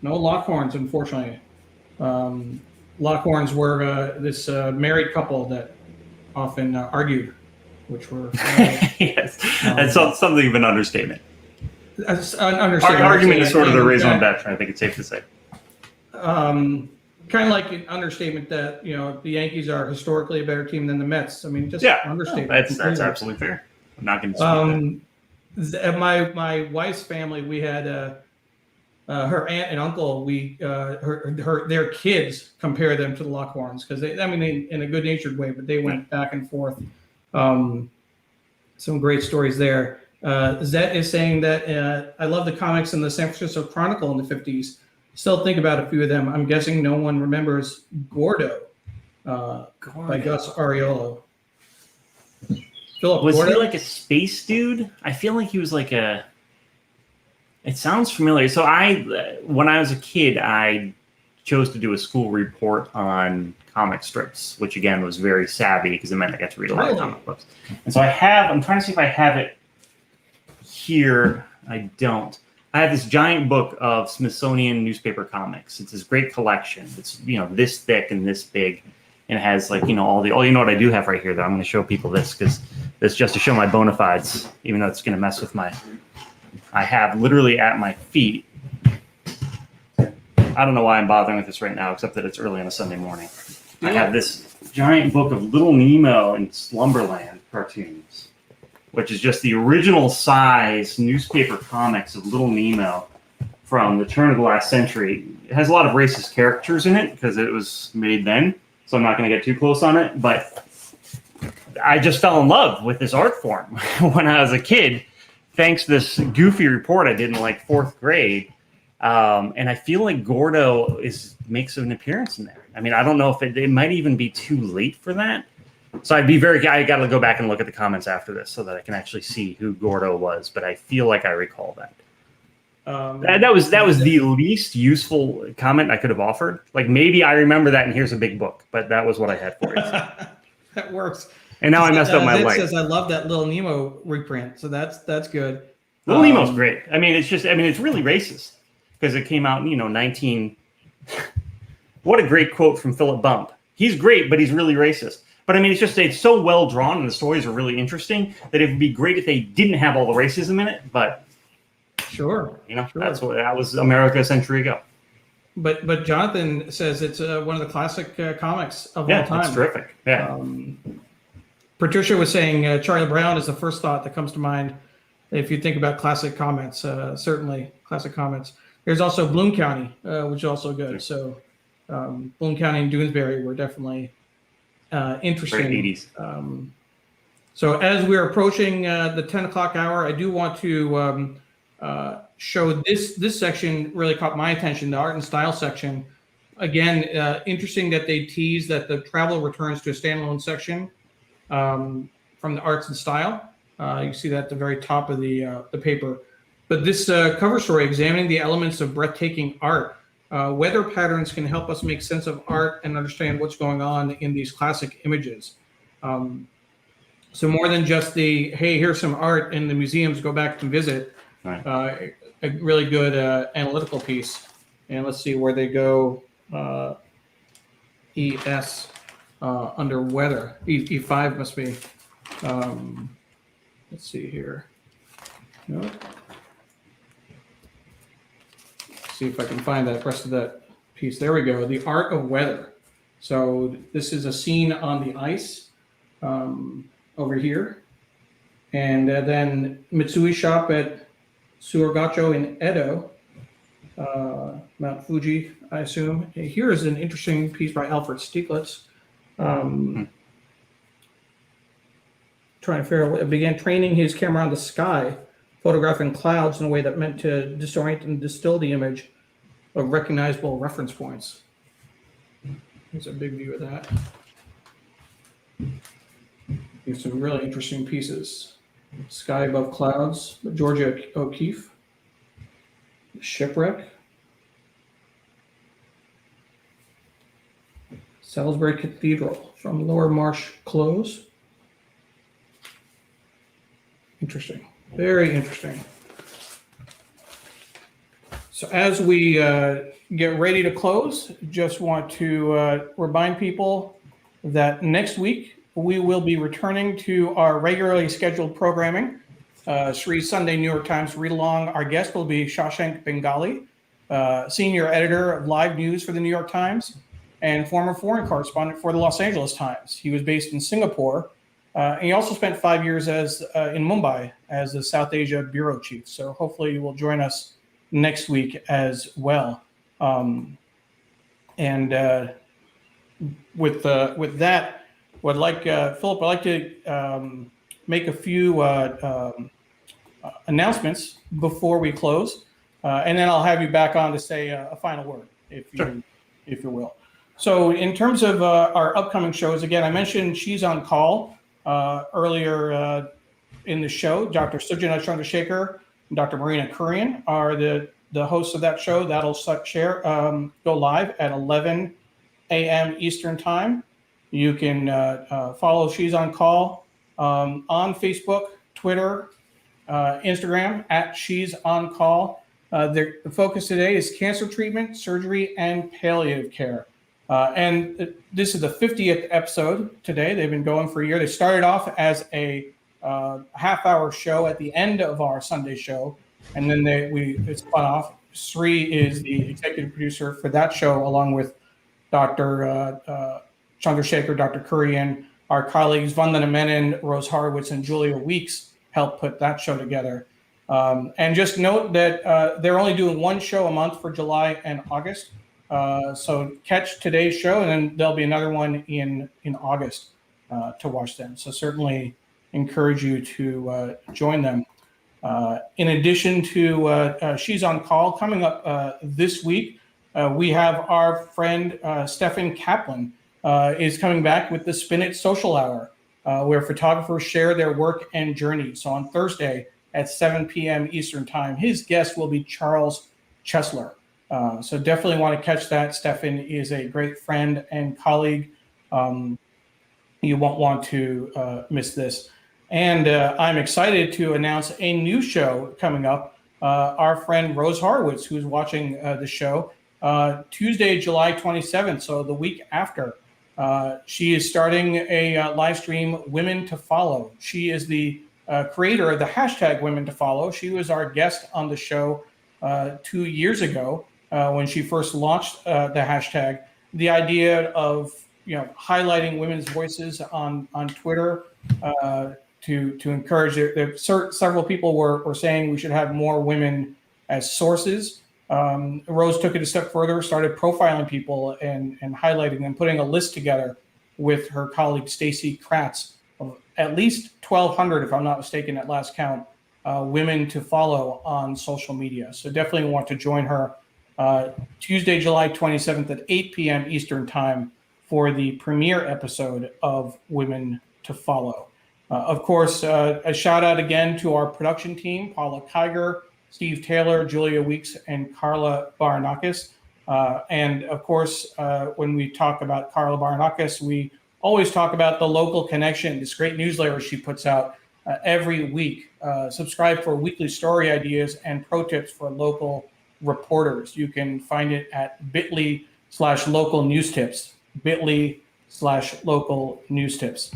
Speaker 1: No Lockhorns, unfortunately. Lockhorns were this married couple that often argued, which were
Speaker 2: yes, that's something of an understatement.
Speaker 1: An understatement.
Speaker 2: Argument is sort of the raison d'etre, I think it's safe to say.
Speaker 1: Kind of like an understatement that the Yankees are historically a better team than the Mets. I mean, just understatement.
Speaker 2: That's absolutely fair. I'm not going to dispute
Speaker 1: that. My wife's family, we had her aunt and uncle. Their kids compare them to the Lockhorns because in a good natured way, but they went back and forth. Some great stories there. Zet is saying that I love the comics in the San Francisco Chronicle in the 50s. Still think about a few of them. I'm guessing no one remembers Gordo, by Gus Ariolo. Philip
Speaker 2: was
Speaker 1: Gordo?
Speaker 2: he like a space dude? I feel like he was like a. It sounds familiar. So when I was a kid, I chose to do a school report on comic strips, which again was very savvy because it meant I got to read a lot of comic books. And so I'm trying to see if I have it here. I don't. I have this giant book of Smithsonian newspaper comics. It's this great collection. It's this thick and this big, and it has all the. Oh, you know what I do have right here though. I'm going to show people this because this just to show my bona fides, even though it's going to mess with my. I have literally at my feet. I don't know why I'm bothering with this right now, except that it's early on a Sunday morning. I have this giant book of Little Nemo and Slumberland cartoons, which is just the original size newspaper comics of Little Nemo from the turn of the last century. It has a lot of racist characters in it because it was made then, so I'm not going to get too close on it, but I just fell in love with this art form when I was a kid, thanks to this goofy report I did in like 4th grade. And I feel like Gordo makes an appearance in there. I mean, I don't know if it might even be too late for that. So I got to go back and look at the comments after this so that I can actually see who Gordo was. But I feel like I recall that. That was the least useful comment I could have offered. Like, maybe I remember that and here's a big book, but that was what I had for you.
Speaker 1: That works.
Speaker 2: And now I messed up my life.
Speaker 1: Says I love that Little Nemo reprint, so that's good.
Speaker 2: Little Nemo's great. I mean, it's really racist because it came out, 19. What a great quote from Philip Bump. He's great, but he's really racist. But I mean, it's so well drawn and the stories are really interesting that it would be great if they didn't have all the racism in it. But
Speaker 1: sure.
Speaker 2: That was America a century ago.
Speaker 1: But Jonathan says it's one of the classic comics of all time.
Speaker 2: Yeah, it's terrific. Yeah.
Speaker 1: Patricia was saying Charlie Brown is the first thought that comes to mind if you think about classic comments. Certainly classic comments. There's also Bloom County, which is also good. So Bloom County and Doonesbury were definitely interesting.
Speaker 2: Great 80s.
Speaker 1: So as we're approaching the 10 o'clock hour, I do want to show this section really caught my attention, the art and style section. Again, interesting that they tease that the travel returns to a standalone section from the arts and style. You see that at the very top of the paper. But this cover story, examining the elements of breathtaking art, weather patterns can help us make sense of art and understand what's going on in these classic images. So more than just the, hey, here's some art in the museums, go back and visit. Right. A really good analytical piece. And let's see where they go. ES under weather. E5 must be. Let's see here. No. See if I can find that rest of that piece. There we go. The art of weather. So this is a scene on the ice over here. And then Mitsui shop at Suogacho in Edo, Mount Fuji, I assume. Here is an interesting piece by Alfred Stieglitz. Trying to figure out, began training his camera on the sky, photographing clouds in a way that meant to disorient and distill the image of recognizable reference points. Here's a big view of that. Here's some really interesting pieces. Sky Above Clouds, Georgia O'Keeffe. Shipwreck. Salisbury Cathedral from Lower Marsh Close. Interesting. Very interesting. So as we get ready to close, just want to remind people that next week we will be returning to our regularly scheduled programming. Sree Sunday New York Times read along. Our guest will be Shashank Bengali, senior editor of live news for the New York Times and former foreign correspondent for the Los Angeles Times. He was based in Singapore. And he also spent 5 years in Mumbai as the South Asia bureau chief. So hopefully you will join us next week as well. With that, Philip, I'd like to make a few announcements before we close, and then I'll have you back on to say a final word, if you will. So in terms of our upcoming shows, again, I mentioned She's on Call earlier in the show. Dr. Sujana Chandrasekhar and Dr. Marina Kurian are the hosts of that show. That'll go live at 11 a.m. Eastern Time. You can follow She's on Call on Facebook, Twitter, Instagram at She's on Call. The focus today is cancer treatment, surgery, and palliative care. And this is the 50th episode today. They've been going for a year. They started off as a half-hour show at the end of our Sunday show, and then it spun off. Sree is the executive producer for that show, along with Dr. Chandrasekhar, Dr. Kurian, our colleagues Vandana Menon, Rose Horowitz, and Julia Weeks helped put that show together. And just note that they're only doing one show a month for July and August. So catch today's show, and then there'll be another one in August to watch them. So certainly encourage you to join them. In addition to She's on Call, coming up this week, we have our friend Stefan Kaplan is coming back with the Spin It Social Hour, where photographers share their work and journey. So on Thursday at 7 p.m. Eastern Time, his guest will be Charles Chesler. So definitely want to catch that. Stefan is a great friend and colleague. You won't want to miss this. And I'm excited to announce a new show coming up. Our friend Rose Horowitz, who's watching the show, Tuesday, July 27th, so the week after, she is starting a live stream, Women to Follow. She is the creator of the hashtag Women to Follow. She was our guest on the show 2 years ago when she first launched the hashtag. The idea of highlighting women's voices on Twitter to encourage it. Several people were saying we should have more women as sources. Rose took it a step further, started profiling people and highlighting them, putting a list together with her colleague Stacy Kratz of at least 1,200, if I'm not mistaken, at last count, women to follow on social media. So definitely want to join her Tuesday, July 27th at 8 p.m. Eastern Time for the premiere episode of Women to Follow. Of course, a shout out again to our production team, Paula Kiger, Steve Taylor, Julia Weeks, and Carla Baranakis. And of course, when we talk about Carla Baranakis, we always talk about the Local Connection, this great newsletter she puts out every week. Subscribe for weekly story ideas and pro tips for local reporters. You can find it at bit.ly/local news tips, bit.ly/local news tips.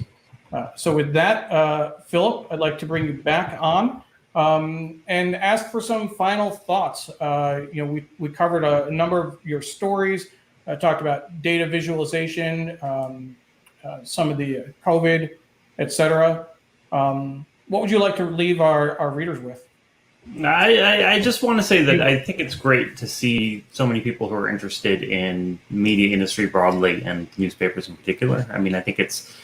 Speaker 1: So with that, Philip, I'd like to bring you back on and ask for some final thoughts. We covered a number of your stories, talked about data visualization, some of the COVID, et cetera. What would you like to leave our readers with?
Speaker 2: I just want to say that I think it's great to see so many people who are interested in media industry broadly and newspapers in particular. I mean, I think it's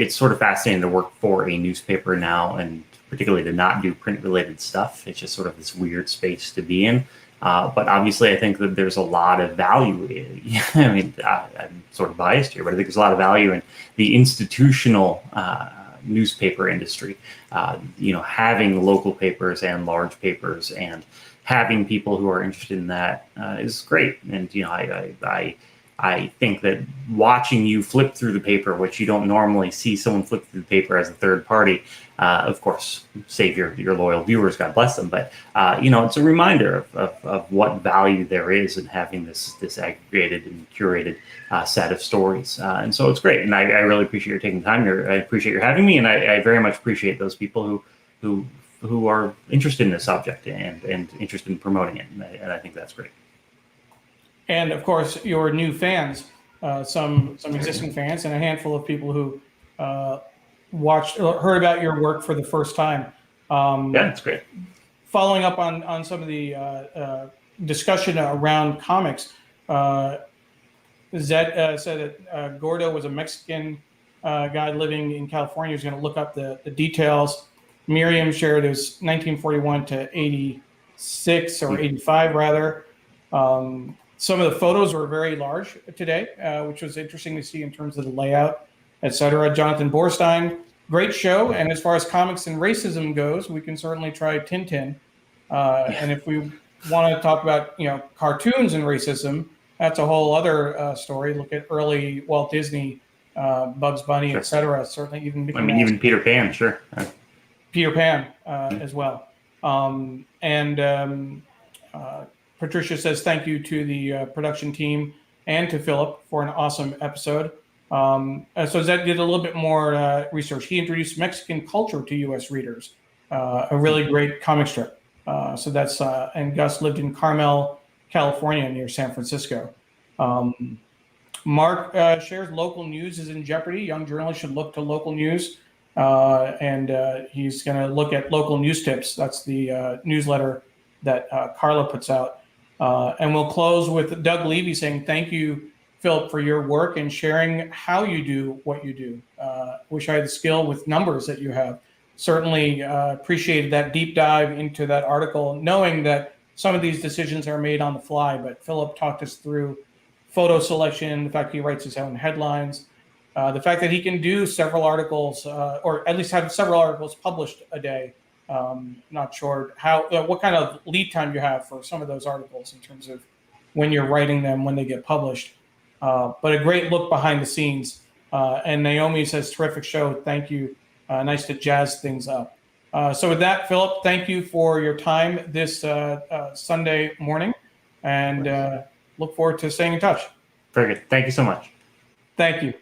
Speaker 2: sort of fascinating to work for a newspaper now, and particularly to not do print-related stuff. It's just sort of this weird space to be in. But obviously, I think that there's a lot of value. I mean, I'm sort of biased here, but I think there's a lot of value in the institutional newspaper industry. Having local papers and large papers and having people who are interested in that is great. And I think that watching you flip through the paper, which you don't normally see someone flip through the paper as a third party, of course, save your loyal viewers, God bless them. But, it's a reminder of what value there is in having this aggregated and curated set of stories. And so it's great. And I really appreciate your taking the time here. I appreciate your having me. And I very much appreciate those people who are interested in this subject and interested in promoting it. And I think that's great.
Speaker 1: And of course, your new fans, some existing fans, and a handful of people who heard about your work for the first time.
Speaker 2: Yeah, that's great.
Speaker 1: Following up on some of the discussion around comics, Zed said that Gordo was a Mexican guy living in California. He was going to look up the details. Miriam shared it was 1941 to 86 or 85 rather. Some of the photos were very large today, which was interesting to see in terms of the layout, et cetera. Jonathan Borstein, great show. And as far as comics and racism goes, we can certainly try Tintin. And if we want to talk about, cartoons and racism, that's a whole other story. Look at early Walt Disney, Bugs Bunny, sure, et cetera. Certainly even Mickey Mouse.
Speaker 2: Even Peter Pan, sure.
Speaker 1: Peter Pan as well. Patricia says thank you to the production team and to Philip for an awesome episode. So Zed did a little bit more research. He introduced Mexican culture to U.S. readers, a really great comic strip. So that's and Gus lived in Carmel, California, near San Francisco. Marc shares local news is in jeopardy. Young journalists should look to local news. And he's going to look at local news tips. That's the newsletter that Carla puts out. And we'll close with Doug Levy saying, thank you, Philip, for your work and sharing how you do what you do. Wish I had the skill with numbers that you have. Certainly appreciated that deep dive into that article, knowing that some of these decisions are made on the fly. But Philip talked us through photo selection, the fact he writes his own headlines, the fact that he can do several articles, or at least have several articles published a day. Not sure what kind of lead time you have for some of those articles in terms of when you're writing them, when they get published. But a great look behind the scenes. And Naomi says, terrific show. Thank you. Nice to jazz things up. So with that, Philip, thank you for your time this Sunday morning, and look forward to staying in touch.
Speaker 2: Very good. Thank you so much.
Speaker 1: Thank you.